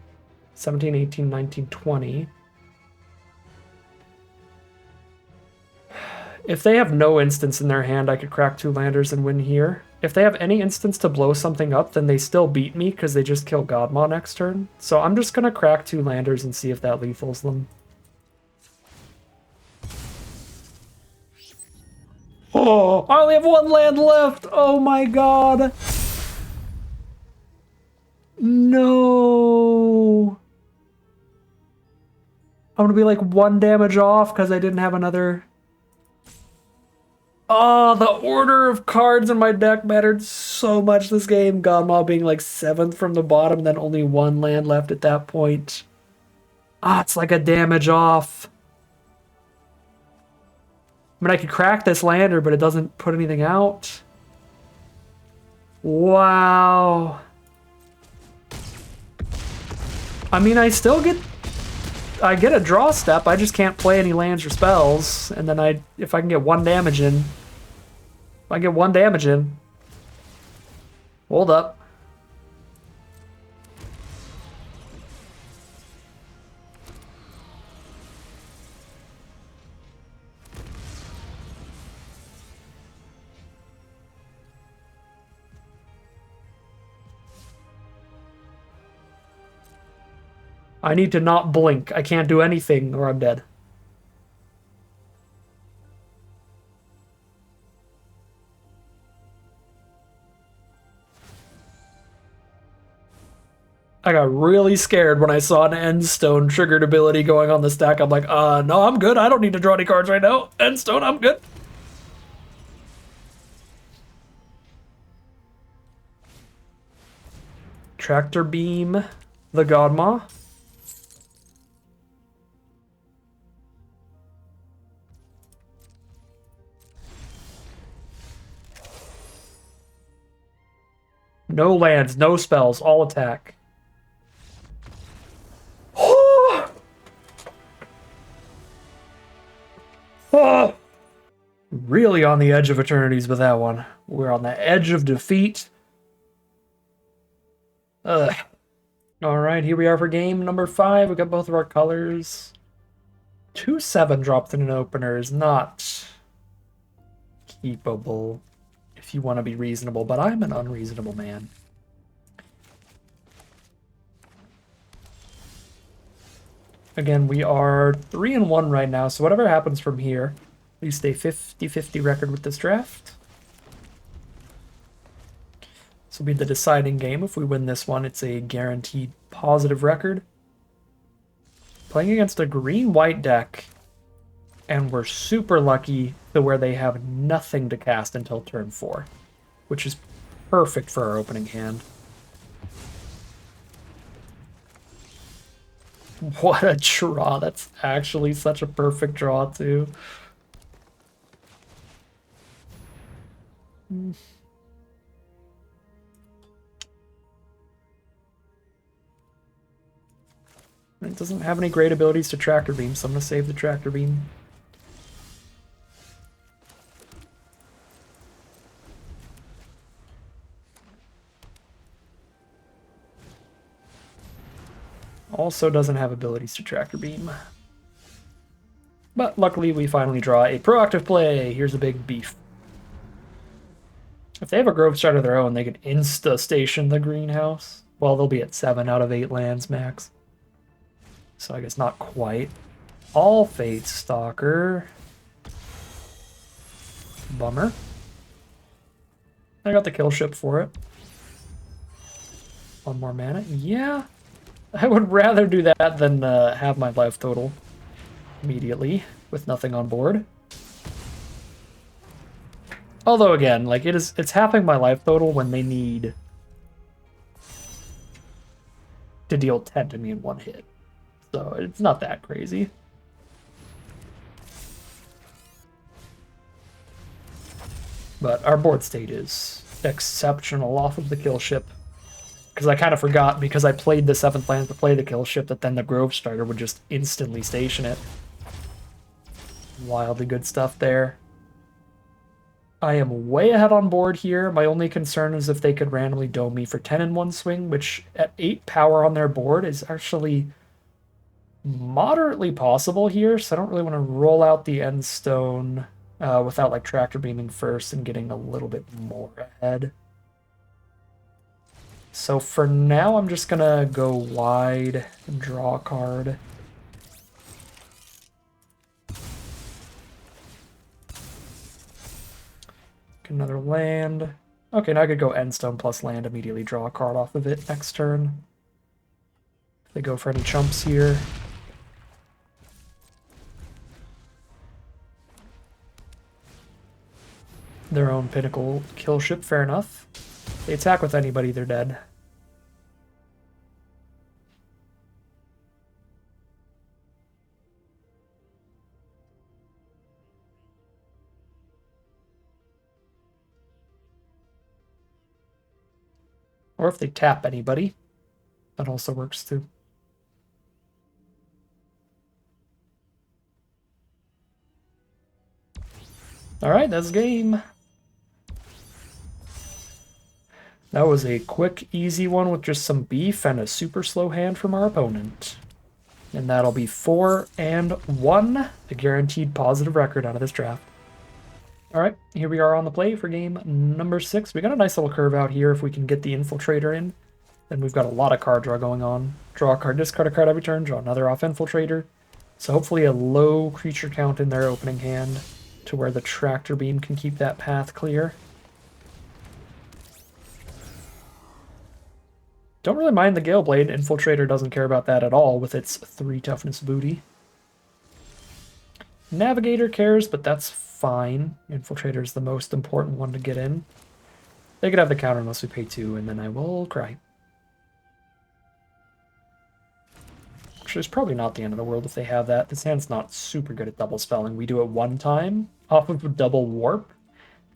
17, 18, 19, 20. If they have no instance in their hand, I could crack 2 landers and win here. If they have any instance to blow something up, then they still beat me because they just kill Godmaw next turn. So I'm just going to crack 2 landers and see if that lethals them. Oh, I only have 1 land left. Oh my god. No. I'm going to be like 1 damage off because I didn't have another... Oh, the order of cards in my deck mattered so much this game. Godmaw being like 7th from the bottom, then only 1 land left at that point. Ah, it's like a damage off. I mean, I could crack this lander, but it doesn't put anything out. Wow. I mean, I still get... I get a draw step, I just can't play any lands or spells. And then if I can get 1 damage in... If I get 1 damage in... Hold up. I need to not blink. I can't do anything or I'm dead. I got really scared when I saw an Endstone triggered ability going on the stack. I'm like, no, I'm good. I don't need to draw any cards right now. Endstone, I'm good. Tractor Beam, the Godmaw. No lands, no spells, all attack. Oh, really on the edge of Eternities with that one. We're on the edge of defeat. Ugh. All right, here we are for game number 5. We got both of our colors. 2/7 dropped in an opener is not keepable if you want to be reasonable, but I'm an unreasonable man. Again, we are 3-1 right now, so whatever happens from here, we stay 50-50 record with this draft. This will be the deciding game. If we win this one, it's a guaranteed positive record. Playing against a green-white deck, and we're super lucky to where they have nothing to cast until turn 4, which is perfect for our opening hand. What a draw. That's actually such a perfect draw, too. It doesn't have any great abilities to Tractor Beam, so I'm going to save the Tractor Beam. Also doesn't have abilities to Tractor Beam. But luckily we finally draw a proactive play. Here's a big beef. If they have a Grove Stride of their own, they could insta-station the greenhouse. Well, they'll be at 7 out of 8 lands max. So I guess not quite. All Fate Stalker. Bummer. I got the kill ship for it. 1 more mana. Yeah. I would rather do that than have my life total immediately with nothing on board. Although again, like it's halving my life total when they need to deal 10 to me in 1 hit. So it's not that crazy. But our board state is exceptional off of the kill ship. Because I kind of forgot, because I played the 7th land to play the kill ship, that then the Grove Starter would just instantly station it. Wildly good stuff there. I am way ahead on board here. My only concern is if they could randomly dome me for 10 in 1 swing, which at 8 power on their board is actually moderately possible here, so I don't really want to roll out the Endstone without like tractor beaming first and getting a little bit more ahead. So for now, I'm just gonna go wide and draw a card. Get another land. Okay, now I could go Endstone plus land, immediately draw a card off of it next turn. If they go for any chumps here. Their own Pinnacle kill ship, fair enough. They attack with anybody, they're dead. Or if they tap anybody, that also works too. Alright, that's game. That was a quick, easy one with just some beef and a super slow hand from our opponent. And that'll be 4-1, a guaranteed positive record out of this draft. Alright, here we are on the play for game number 6. We got a nice little curve out here if we can get the Infiltrator in. Then we've got a lot of card draw going on. Draw a card, discard a card every turn, draw another off Infiltrator. So hopefully a low creature count in their opening hand to where the Tractor Beam can keep that path clear. Don't really mind the Gale Blade. Infiltrator doesn't care about that at all with its 3 toughness booty. Navigator cares, but that's fine. Infiltrator is the most important one to get in. They could have the counter unless we pay 2, and then I will cry. Actually, it's probably not the end of the world if they have that. This hand's not super good at double spelling. We do it 1 time off of a double warp,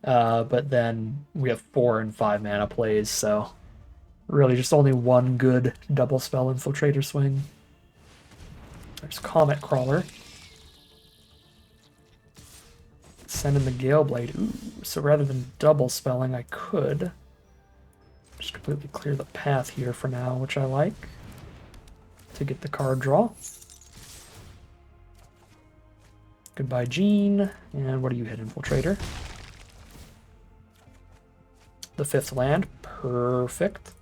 but then we have 4 and 5 mana plays, so really just only 1 good double spell Infiltrator swing. There's Comet Crawler. Send in the Gale Blade. Ooh, so rather than double spelling, I could just completely clear the path here for now, which I like, to get the card draw. Goodbye, Gene. And what do you hit, Infiltrator? The 5th land. Perfect.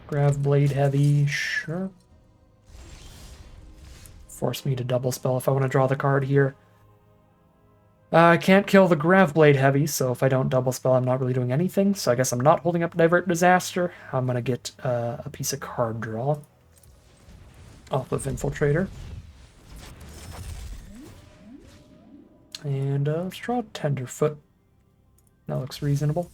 Grav Blade Heavy, sure. Force me to double spell if I want to draw the card here. I can't kill the Grav Blade Heavy, so if I don't double spell, I'm not really doing anything. So I guess I'm not holding up Divert Disaster. I'm going to get a piece of card draw off of Infiltrator. And let's draw Tenderfoot. That looks reasonable.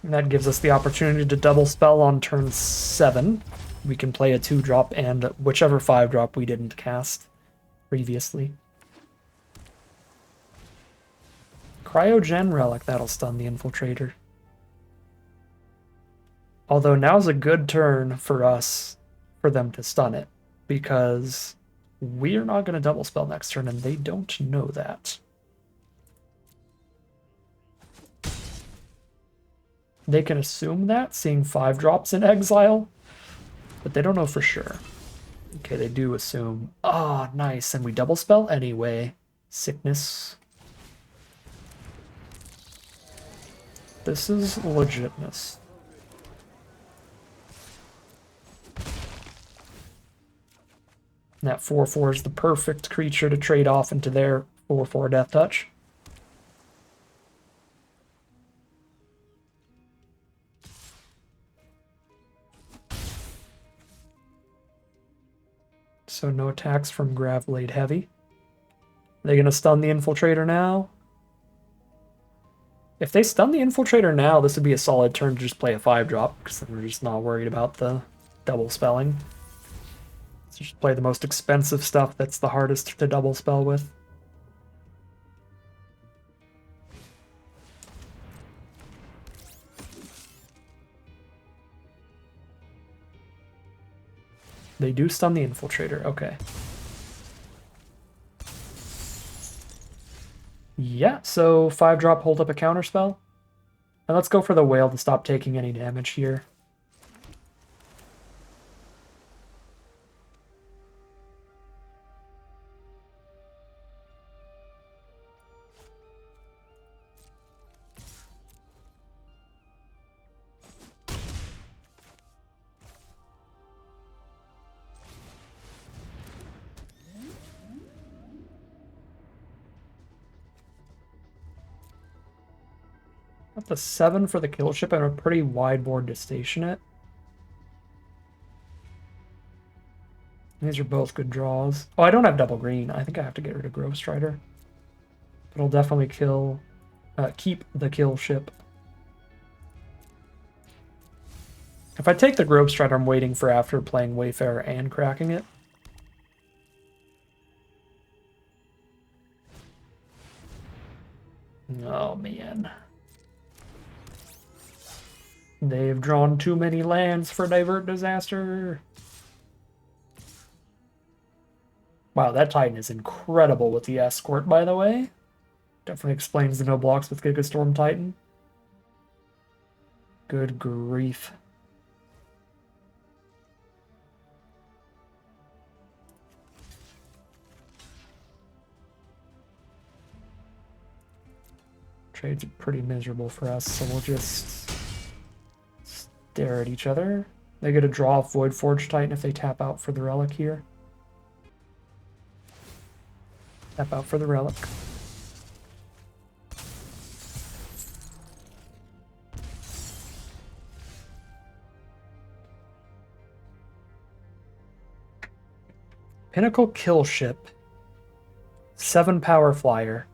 And that gives us the opportunity to double spell on turn 7. We can play a 2-drop and whichever 5-drop we didn't cast previously. Cryogen Relic, that'll stun the Infiltrator. Although now's a good turn for us, for them to stun it, because we're not going to double spell next turn, and they don't know that. They can assume that, seeing 5 drops in exile, but they don't know for sure. Okay, they do assume. Ah, oh, nice, and we double spell anyway. Sickness. This is legitness. And that 4/4 is the perfect creature to trade off into their 4/4 Death Touch. So no attacks from Graveblade Heavy. Are they going to stun the Infiltrator now? If they stun the Infiltrator now, this would be a solid turn to just play a 5-drop, because then we're just not worried about the double spelling. So just play the most expensive stuff that's the hardest to double spell with. They do stun the Infiltrator, okay. Yeah, so 5-drop, hold up a counterspell. And let's go for the whale to stop taking any damage here. Got the 7 for the kill ship and a pretty wide board to station it. These are both good draws. Oh, I don't have double green. I think I have to get rid of Grove Strider. But I'll definitely keep the kill ship. If I take the Grove Strider, I'm waiting for after playing Wayfarer and cracking it. Oh, man. They've drawn too many lands for Divert Disaster. Wow, that Titan is incredible with the Escort, by the way. Definitely explains the no blocks with Gigastorm Titan. Good grief. Trades are pretty miserable for us, so we'll just stare at each other. They get a draw off Void Forge Titan if they tap out for the Relic here. Tap out for the Relic. Pinnacle Kill Ship. 7 Power Flyer.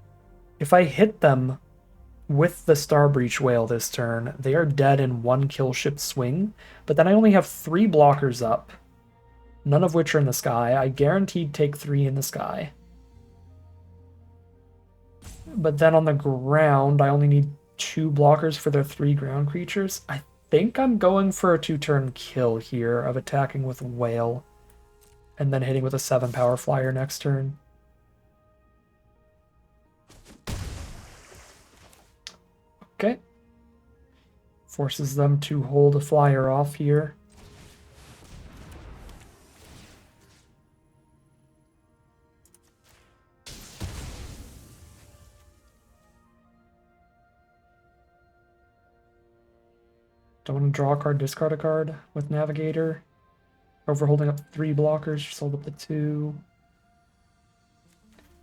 If I hit them with the Starbreach Whale this turn, they are dead in 1 kill ship swing, but then I only have 3 blockers up, none of which are in the sky. I guaranteed take 3 in the sky. But then on the ground, I only need 2 blockers for their 3 ground creatures. I think I'm going for a 2-turn kill here of attacking with Whale and then hitting with a 7 Power Flyer next turn. Okay. Forces them to hold a flyer off here. Don't want to draw a card, discard a card with Navigator. Over holding up 3 blockers, just hold up the 2.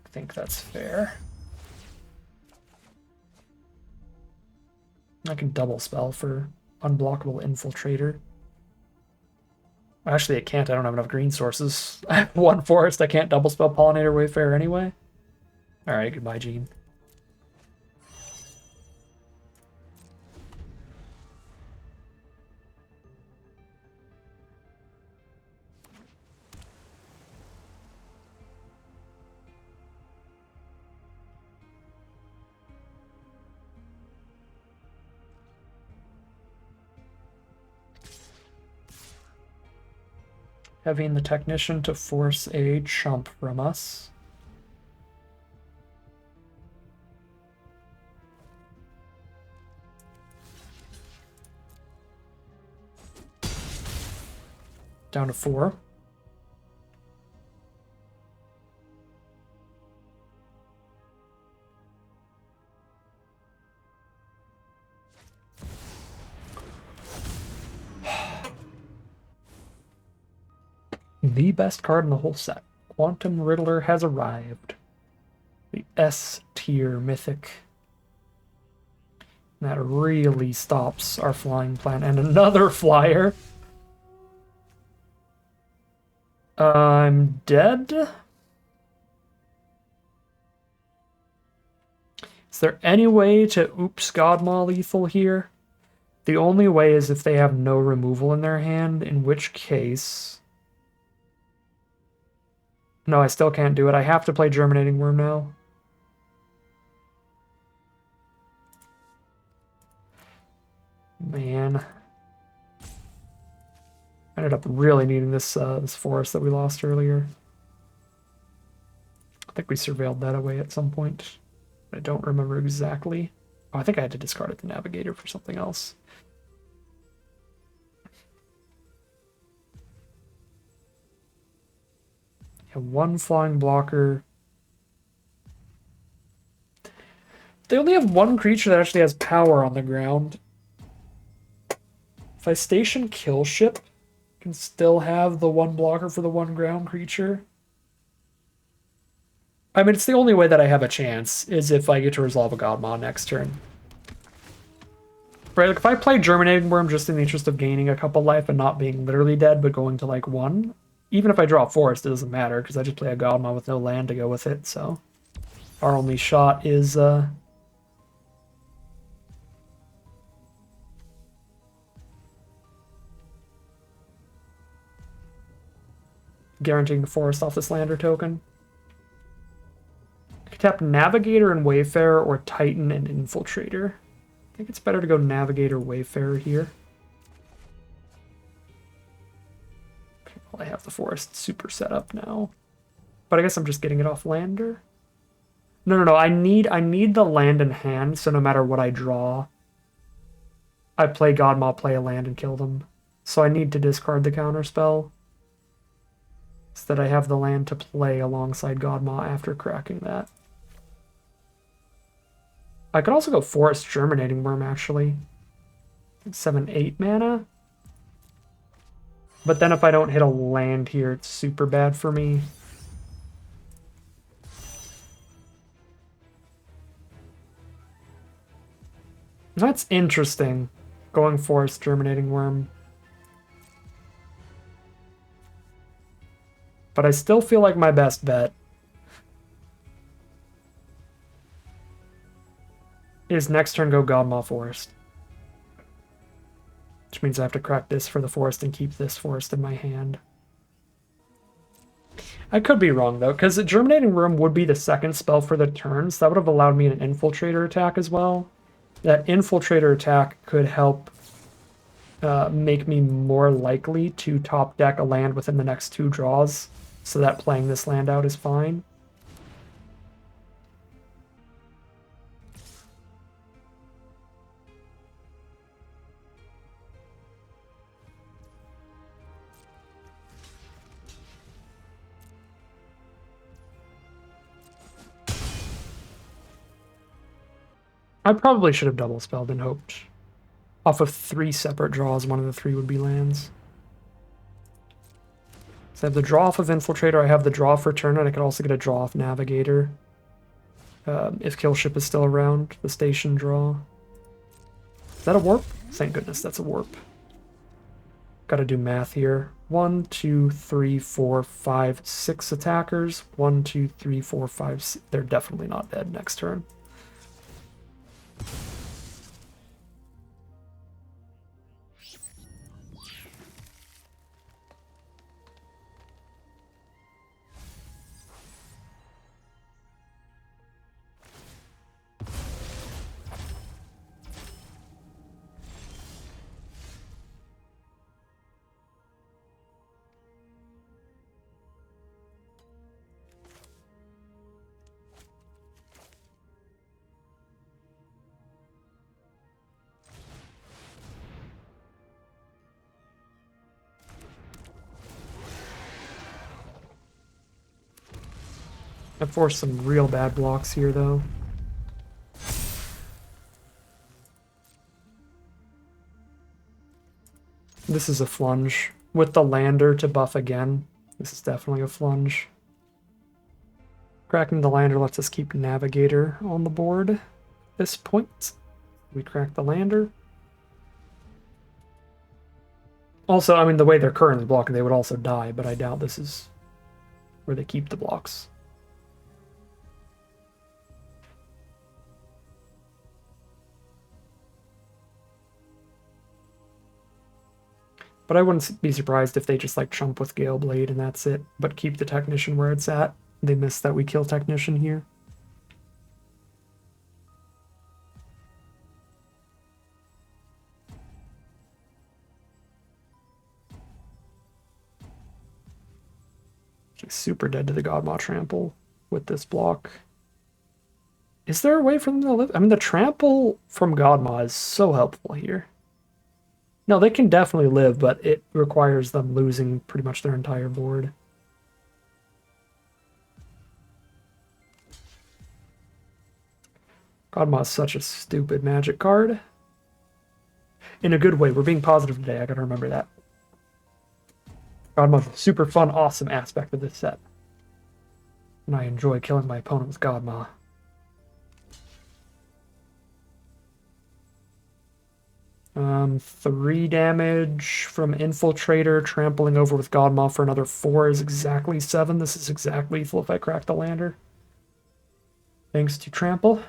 I think that's fair. I can double spell for unblockable Infiltrator. Actually, it can't. I don't have enough green sources. I have 1 forest. I can't double spell Pollinator Wayfarer anyway. Alright, goodbye, Gene. Having the technician to force a chump from us. Down to 4. The best card in the whole set. Quantum Riddler has arrived. The S tier mythic. That really stops our flying plan. And another flyer. I'm dead. Is there any way to oops Godmaw lethal here? The only way is if they have no removal in their hand, in which case... No, I still can't do it. I have to play Germinating Worm now. Man. I ended up really needing this this forest that we lost earlier. I think we surveilled that away at some point. I don't remember exactly. Oh, I think I had to discard it the Navigator for something else. Yeah, 1 flying blocker. They only have 1 creature that actually has power on the ground. If I station Kill Ship, I can still have the 1 blocker for the 1 ground creature. I mean, it's the only way that I have a chance, is if I get to resolve a Godmaw next turn. Right, like if I play Germinating Worm just in the interest of gaining a couple life and not being literally dead, but going to like 1, even if I draw a forest, it doesn't matter, because I just play a Godmaw with no land to go with it, so... Our only shot is, guaranteeing the forest off this lander token. I could tap Navigator and Wayfarer, or Titan and Infiltrator. I think it's better to go Navigator, Wayfarer here. Okay, well, I have the forest super set up now. But I guess I'm just getting it off lander. No. I need the land in hand, so no matter what I draw, I play Godmaw, play a land, and kill them. So I need to discard the counterspell, so that I have the land to play alongside Godmaw after cracking that. I could also go Forest Germinating Worm, actually. 7/8 mana. But then if I don't hit a land here, it's super bad for me. That's interesting. Going Forest Germinating Worm. But I still feel like my best bet is next turn go Godmaw Forest. Which means I have to crack this for the forest and keep this forest in my hand. I could be wrong, though, because Germinating Worm would be the second spell for the turn, so that would have allowed me an Infiltrator attack as well. That Infiltrator attack could help make me more likely to top deck a land within the next 2 draws, so that playing this land out is fine. I probably should have double spelled and hoped. Off of 3 separate draws, one of the 3 would be lands. So I have the draw off of Infiltrator, I have the draw for turn, and I could also get a draw off Navigator. If Kill Ship is still around, the station draw. Is that a warp? Thank goodness that's a warp. Gotta do math here. 1, 2, 3, 4, 5, 6 attackers. 1, 2, 3, 4, 5, 6. They're definitely not dead next turn. I forced some real bad blocks here, though. This is a flunge. With the lander to buff again, this is definitely a flunge. Cracking the lander lets us keep Navigator on the board at this point. We crack the lander. Also, I mean, the way they're currently blocking, they would also die, but I doubt this is where they keep the blocks. But I wouldn't be surprised if they just like chump with Gale Blade and that's it, but keep the Technician where it's at. They missed that we kill Technician here. She's super dead to the Godmaw Trample with this block. Is there a way for them to live? I mean, the Trample from Godmaw is so helpful here. No, they can definitely live, but it requires them losing pretty much their entire board. Godmaw is such a stupid magic card. In a good way. We're being positive today. I gotta remember that. Godmaw is a super fun, awesome aspect of this set. And I enjoy killing my opponent with Godmaw. Three damage from Infiltrator, trampling over with Godmaw for another 4 is exactly 7. This is exactly lethal if I crack the lander. Thanks to Trample.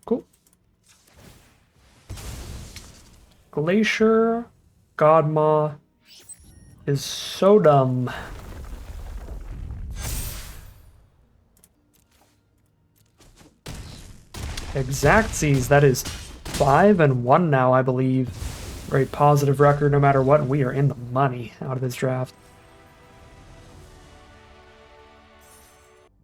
Cool. Glacier Godmaw is so dumb. Exactsies, that is 5-1 now, I believe. Very positive record no matter what, and we are in the money out of this draft.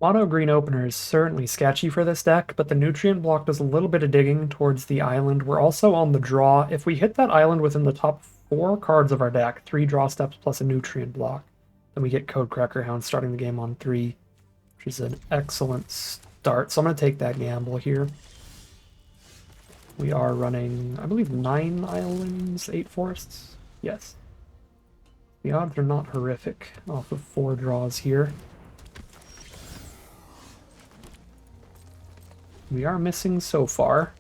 Mono green opener is certainly sketchy for this deck, but the nutrient block does a little bit of digging towards the island. We're also on the draw. If we hit that island within the top 4 cards of our deck, 3 draw steps plus a nutrient block, then we get Codecracker Hound starting the game on 3, which is an excellent start. So I'm going to take that gamble here. We are running, I believe, 9 islands, 8 forests. Yes. The odds are not horrific off of 4 draws here. We are missing so far.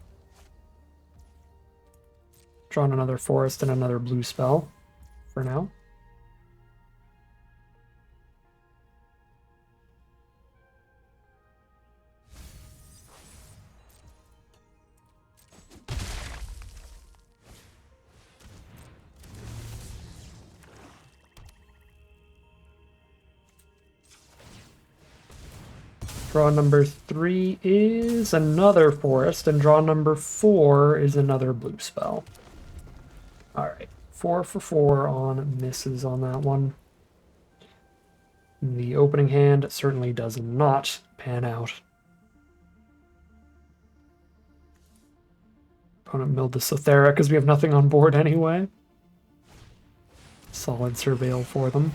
Drawn another forest and another blue spell for now. Draw number 3 is another forest, and draw number 4 is another blue spell. Alright, 4 for 4 on misses on that one. The opening hand certainly does not pan out. Opponent milled the Sothera because we have nothing on board anyway. Solid surveil for them.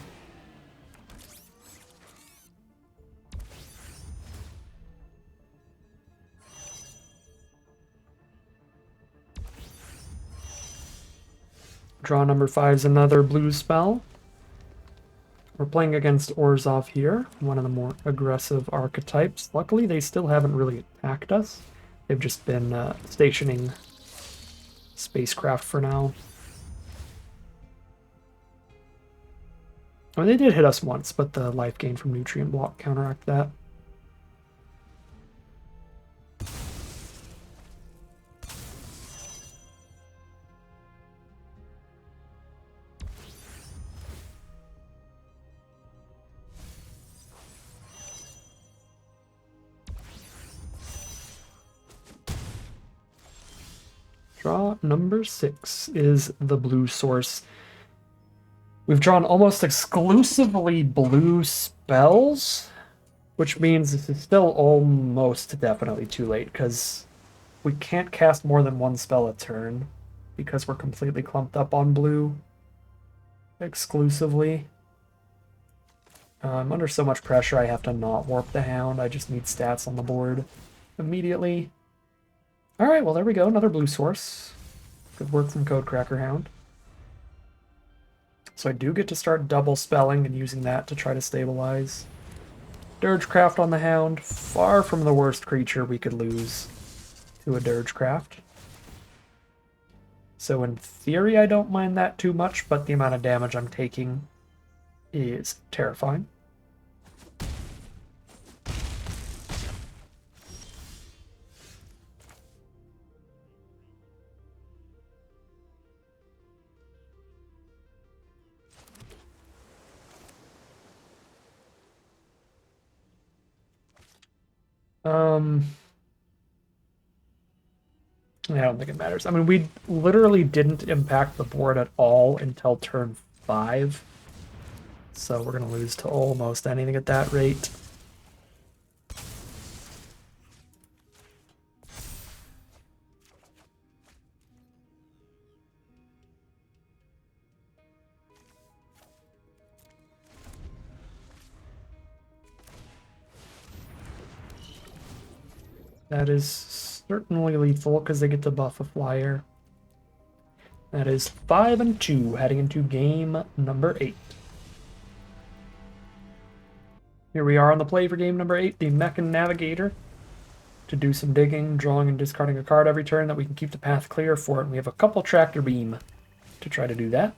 Draw number 5 is another blue spell. We're playing against Orzhov here, one of the more aggressive archetypes. Luckily, they still haven't really attacked us. They've just been stationing Spacecraft for now. I mean, they did hit us once, but the life gain from Nutrient Block counteract that. Draw number 6 is the blue source. We've drawn almost exclusively blue spells, which means this is still almost definitely too late, because we can't cast more than 1 spell a turn, because we're completely clumped up on blue exclusively. I'm under so much pressure I have to not warp the Hound. I just need stats on the board immediately. Alright, well there we go, another blue source. Good work from Codecracker Hound. So I do get to start double spelling and using that to try to stabilize. Dirgecraft on the Hound, far from the worst creature we could lose to a Dirgecraft. So in theory I don't mind that too much, but the amount of damage I'm taking is terrifying. I don't think it matters. I mean, we literally didn't impact the board at all until turn 5. So we're going to lose to almost anything at that rate. That is certainly lethal because they get to buff a flyer. That is 5-2 heading into game number 8. Here we are on the play for game number 8, the Mechan Navigator. To do some digging, drawing and discarding a card every turn that we can keep the path clear for it. And we have a couple Tractor Beam to try to do that.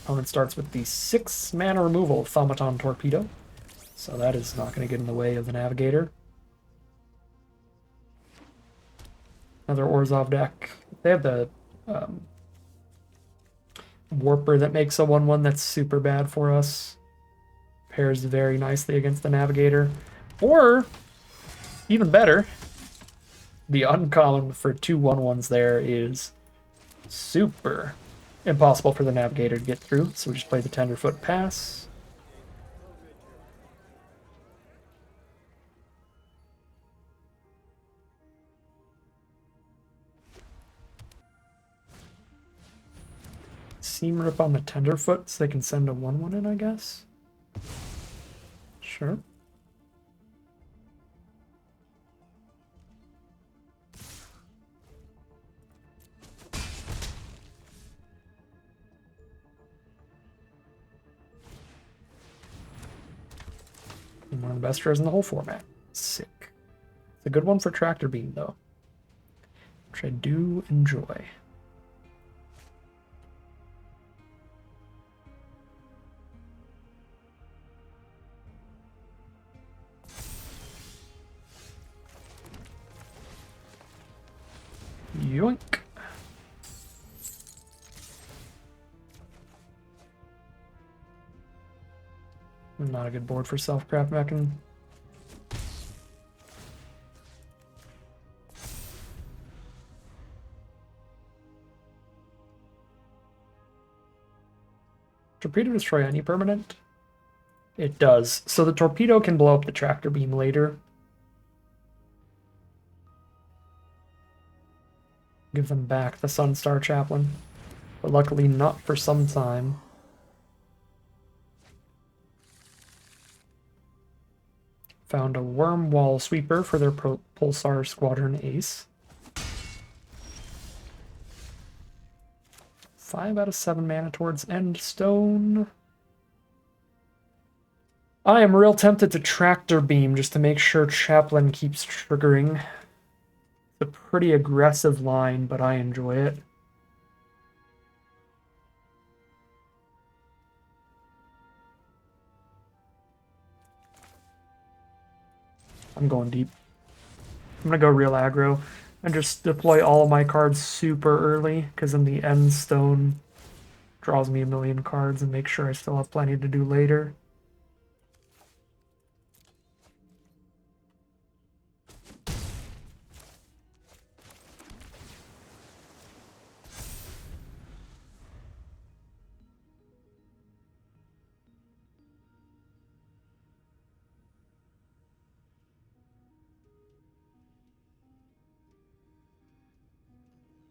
Opponent starts with the 6-mana removal of Thaumaton Torpedo. So that is not going to get in the way of the Navigator. Another Orzhov deck. They have the Warper that makes a 1/1 that's super bad for us. Pairs very nicely against the Navigator. Or, even better, the uncommon for 2 1/1s there is super impossible for the Navigator to get through. So we just play the Tenderfoot Pass. Seam Rip on the Tenderfoot so they can send a 1/1 in, I guess. Sure. One of the best rares in the whole format. Sick. It's a good one for Tractor Beam, though, which I do enjoy. Yoink. Not a good board for Self-Craft Mechan. Torpedo destroy any permanent? It does. So the torpedo can blow up the Tractor Beam later. Give them back the Sunstar Chaplain. But luckily not for some time. Found a Worm Wall Sweeper for their Pulsar Squadron Ace. 5 out of 7 mana towards Endstone. I am real tempted to Tractor Beam just to make sure Chaplain keeps triggering. It's a pretty aggressive line, but I enjoy it. I'm going deep. I'm going to go real aggro and just deploy all of my cards super early, because then the Endstone draws me a million cards and makes sure I still have plenty to do later.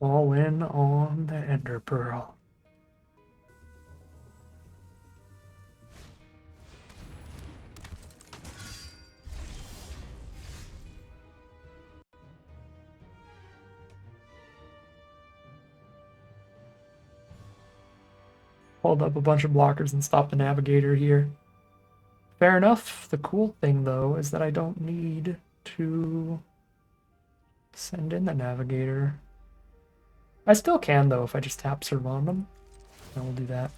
All in on the Ender Pearl. Hold up a bunch of blockers and stop the navigator here. Fair enough. The cool thing, though, is that I don't need to send in the navigator. I still can, though, if I just tap Servandum. I will do that.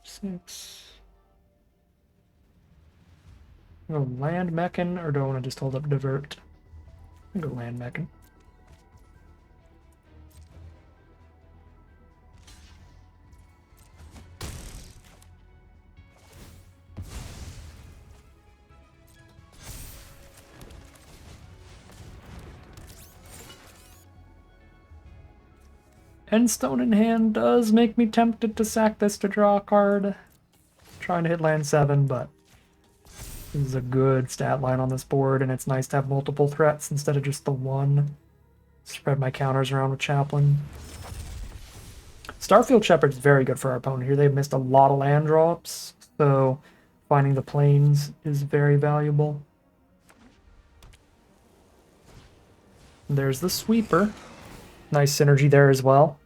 Six. Go land mechan, or do I want to just hold up divert? I'll go land mechan. Endstone in hand does make me tempted to sack this to draw a card. Trying to hit land 7, but this is a good stat line on this board, and it's nice to have multiple threats instead of just the one. Spread my counters around with Chaplain. Starfield Shepherd's very good for our opponent here. They've missed a lot of land drops, so finding the plains is very valuable. And there's the Sweeper. Nice synergy there as well.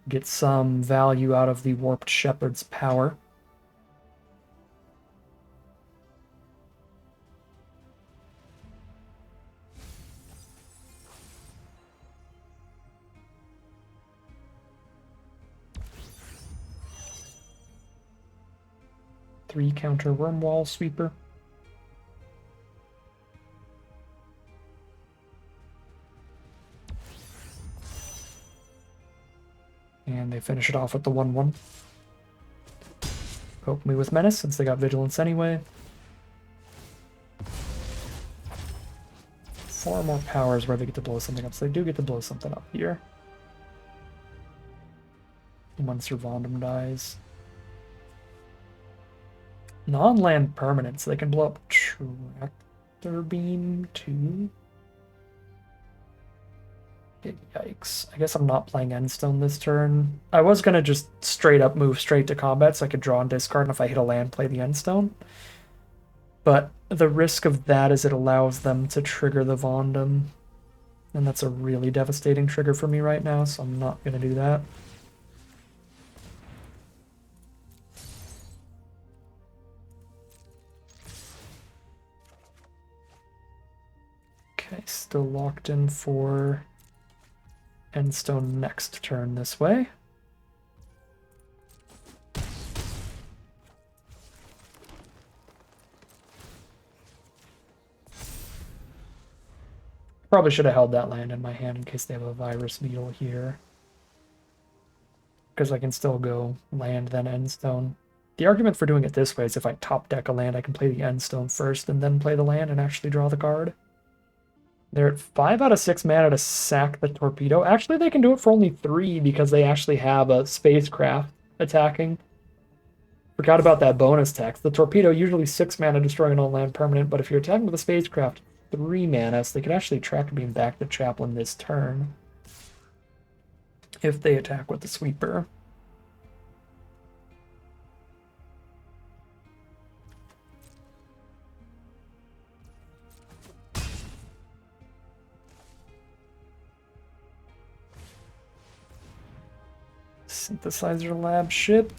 Get some value out of the Warped Shepherd's power. Three counter Wormwall Sweeper. And they finish it off with the 1/1. Poke me with Menace since they got Vigilance anyway. 4 more powers where they get to blow something up, so they do get to blow something up here. When Servandum dies. Non-land permanents, they can blow up Tractor Beam too. Yikes. I guess I'm not playing Endstone this turn. I was going to just straight up move straight to combat so I could draw and discard, and if I hit a land, play the Endstone. But the risk of that is it allows them to trigger the Vondum. And that's a really devastating trigger for me right now, so I'm not going to do that. Okay, still locked in for Endstone next turn this way. Probably should have held that land in my hand in case they have a Virus Beetle here. Because I can still go land, then Endstone. The argument for doing it this way is if I top deck a land, I can play the Endstone first and then play the land and actually draw the card. They're at 5 out of 6 mana to sack the Torpedo. Actually, they can do it for only 3 because they actually have a Spacecraft attacking. Forgot about that bonus text. The Torpedo usually 6 mana destroying an all-land permanent, but if you're attacking with a Spacecraft, 3 mana, so they could actually Tractor Beam back the Chaplain this turn if they attack with the Sweeper. Synthesizer Lab Ship.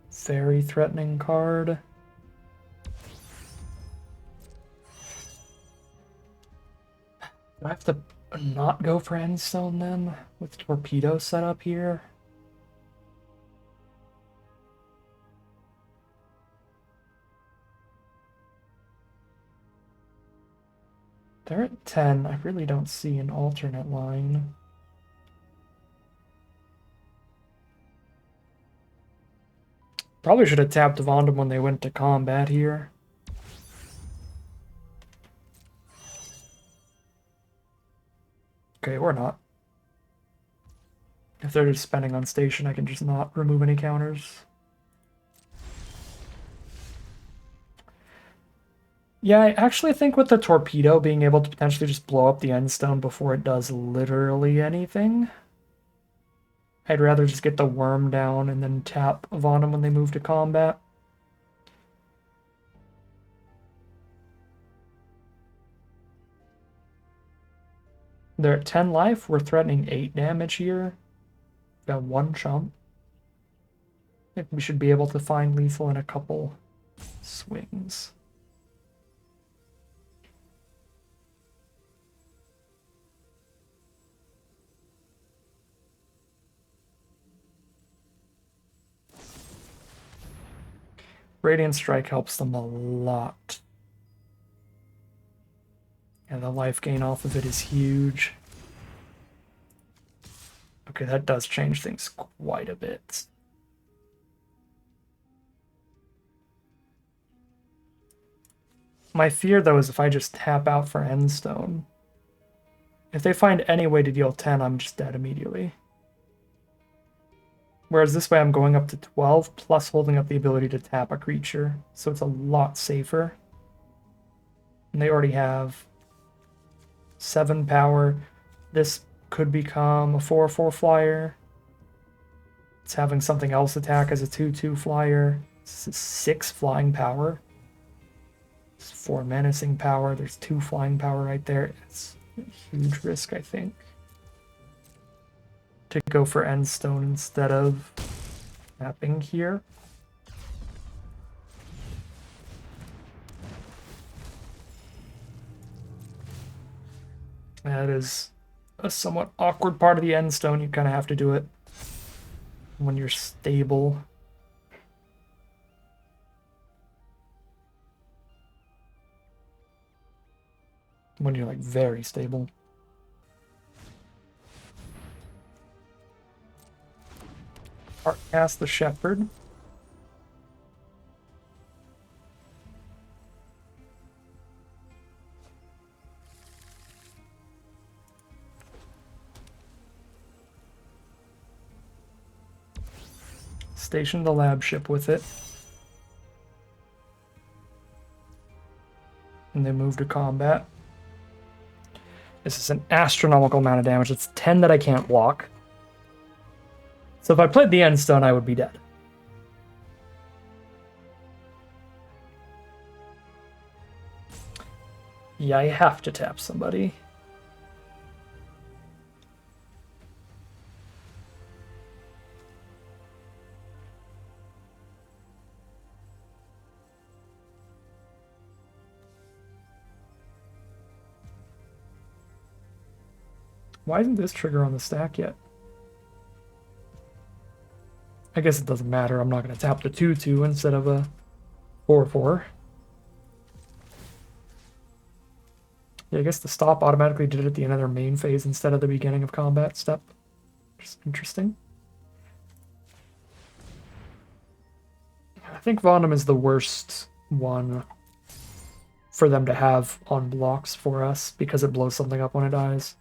Very threatening card. Do I have to not go for Endstone then? With Torpedo set up here? They're at 10. I really don't see an alternate line. Probably should have tapped Vondum when they went to combat here. Okay, or not. If they're just spending on station, I can just not remove any counters. Yeah, I actually think with the Torpedo being able to potentially just blow up the Endstone before it does literally anything, I'd rather just get the Worm down and then tap Vondum when they move to combat. They're at 10 life. We're threatening 8 damage here. Got 1 chump. I think we should be able to find lethal in a couple swings. Radiant Strike helps them a lot. And the life gain off of it is huge. Okay, that does change things quite a bit. My fear, though, is if I just tap out for Endstone. If they find any way to deal 10, I'm just dead immediately. Whereas this way I'm going up to 12, plus holding up the ability to tap a creature. So it's a lot safer. And they already have 7 power. This could become a 4/4 flyer. It's having something else attack as a 2/2 flyer. This is 6 flying power. It's 4 menacing power. There's 2 flying power right there. It's a huge risk, I think, to go for Endstone instead of tapping here. That is a somewhat awkward part of the Endstone. You kind of have to do it when you're stable. When you're like very stable. Cast the Shepherd. Station the lab ship with it. And then move to combat. This is an astronomical amount of damage. It's 10 that I can't block. So if I played the Endstone, I would be dead. Yeah, I have to tap somebody. Why isn't this trigger on the stack yet? I guess it doesn't matter. I'm not going to tap the 2/2 instead of a 4/4. Yeah, I guess the stop automatically did it at the end of their main phase instead of the beginning of combat step. Just interesting. I think Vondom is the worst one for them to have on blocks for us because it blows something up when it dies.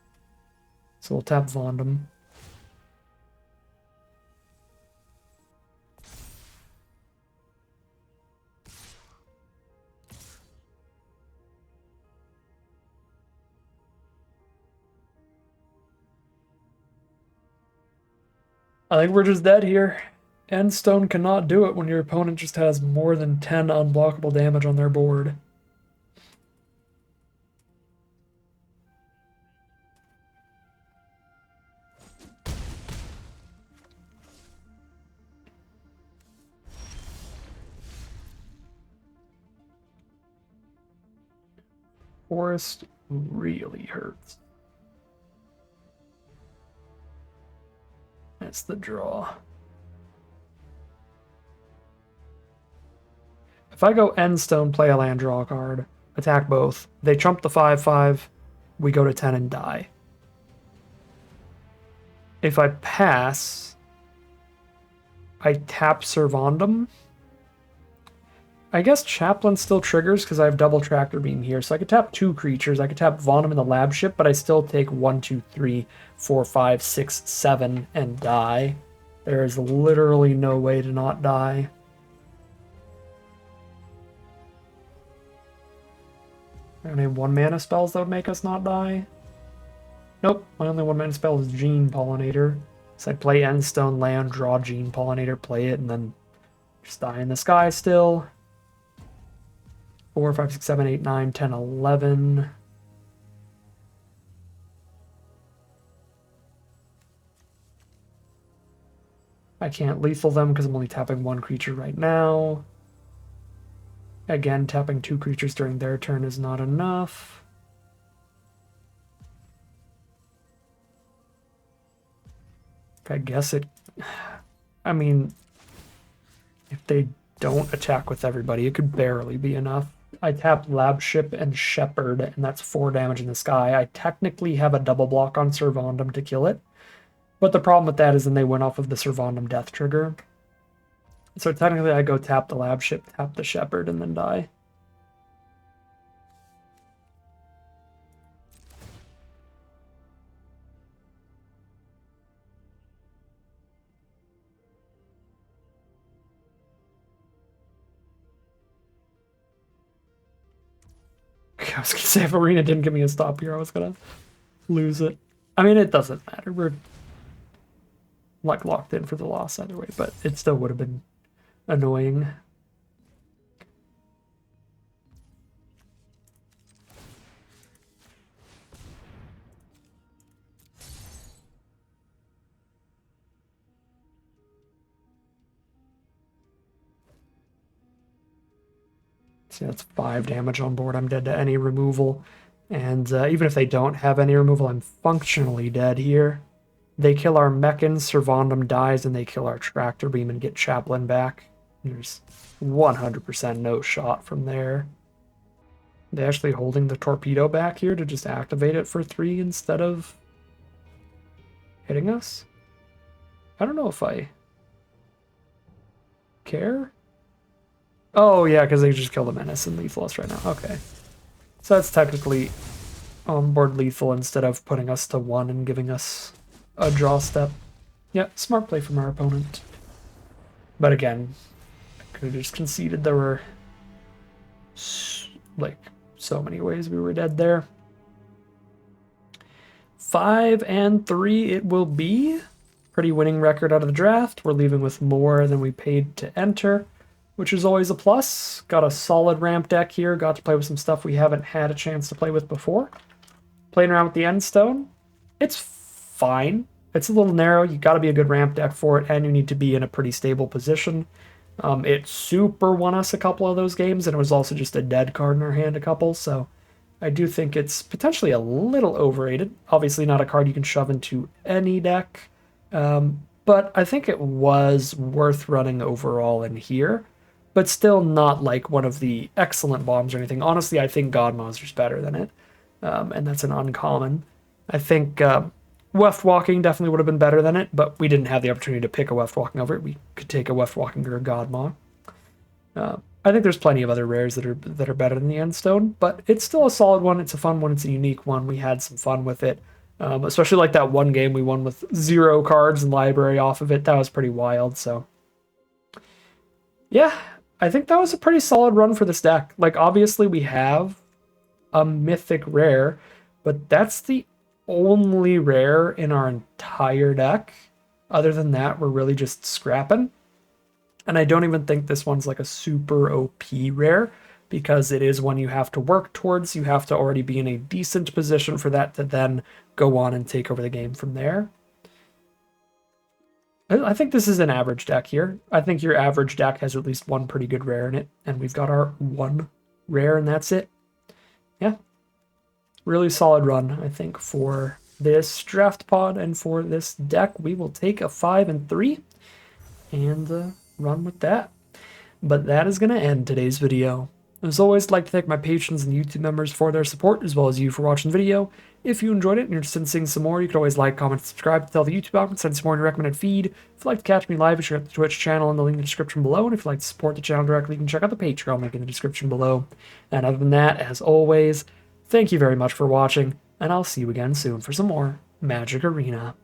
So we'll tap Vondom. I think we're just dead here. Endstone cannot do it when your opponent just has more than 10 unblockable damage on their board. Forest really hurts. That's the draw. If I go Endstone, play a land, draw a card, attack both, they trump the 5/5, we go to 10 and die. If I pass, I tap Servandum. I guess Chaplain still triggers because I have double Tractor Beam here, so I could tap 2 creatures. I could tap Vondom in the lab ship, but I still take 1, 2, 3, 4, 5, 6, 7 and die. There is literally no way to not die. Are there any 1-mana spells that would make us not die? Nope, my only 1-mana spell is Gene Pollinator. So I play Endstone land, draw Gene Pollinator, play it, and then just die in the sky still. 4, 5, 6, 7, 8, 9, 10, 11. I can't lethal them because I'm only tapping one creature right now. Again, tapping 2 creatures during their turn is not enough. I guess it... I mean, if they don't attack with everybody, it could barely be enough. I tapped Lab Ship and Shepherd, and that's 4 damage in the sky. I technically have a double block on Servandum to kill it. But the problem with that is then they went off of the Servandum death trigger. So technically I go tap the Lab Ship, tap the Shepherd, and then die. I was gonna say if Arena didn't give me a stop here, I was gonna lose it. I mean, it doesn't matter. We're like locked in for the loss either way, but it still would have been annoying. See, that's 5 damage on board. I'm dead to any removal. And even if they don't have any removal, I'm functionally dead here. They kill our Mechan, Servandum dies, and they kill our Tractor Beam and get Chaplain back. There's 100% no shot from there. They actually holding the Torpedo back here to just activate it for 3 instead of hitting us? I don't know if I care. Oh, yeah, because they just killed a Menace and lethal us right now. Okay. So that's technically on-board lethal instead of putting us to 1 and giving us a draw step. Yeah, smart play from our opponent. But again, I could have just conceded. There were, like, so many ways we were dead there. 5 and 3 it will be. Pretty winning record out of the draft. We're leaving with more than we paid to enter, which is always a plus. Got a solid ramp deck here. Got to play with some stuff we haven't had a chance to play with before. Playing around with the Endstone. It's fine. It's a little narrow. You got to be a good ramp deck for it, and you need to be in a pretty stable position. It super won us a couple of those games, and it was also just a dead card in our hand a couple, so I do think it's potentially a little overrated. Obviously not a card you can shove into any deck, but I think it was worth running overall in here, but still not like one of the excellent bombs or anything. Honestly, I think God Monster's better than it, and that's an uncommon. I think Weft Walking definitely would have been better than it, but we didn't have the opportunity to pick a Weft Walking over it. We could take a Weft Walking or a Godmaw. I think there's plenty of other rares that are better than the Endstone, but it's still a solid one. It's a fun one. It's a unique one. We had some fun with it, especially like that one game we won with 0 cards and library off of it. That was pretty wild. So yeah, I think that was a pretty solid run for this deck. Like obviously we have a mythic rare, but that's the only rare in our entire deck. Other than that, we're really just scrapping. And I don't even think this one's like a super OP rare, because it is one you have to work towards. You have to already be in a decent position for that to then go on and take over the game from there. I think this is an average deck here. I think your average deck has at least one pretty good rare in it, and we've got our one rare, and that's it. Yeah. Really solid run, I think, for this draft pod and for this deck. We will take a 5 and 3 and run with that. But that is going to end today's video. As always, I'd like to thank my patrons and YouTube members for their support, as well as you for watching the video. If you enjoyed it and you're interested in seeing some more, you can always like, comment, subscribe to tell the YouTube algorithm, send some more in your recommended feed. If you'd like to catch me live, you should check the Twitch channel in the link in the description below. And if you'd like to support the channel directly, you can check out the Patreon link in the description below. And other than that, as always, thank you very much for watching, and I'll see you again soon for some more Magic Arena.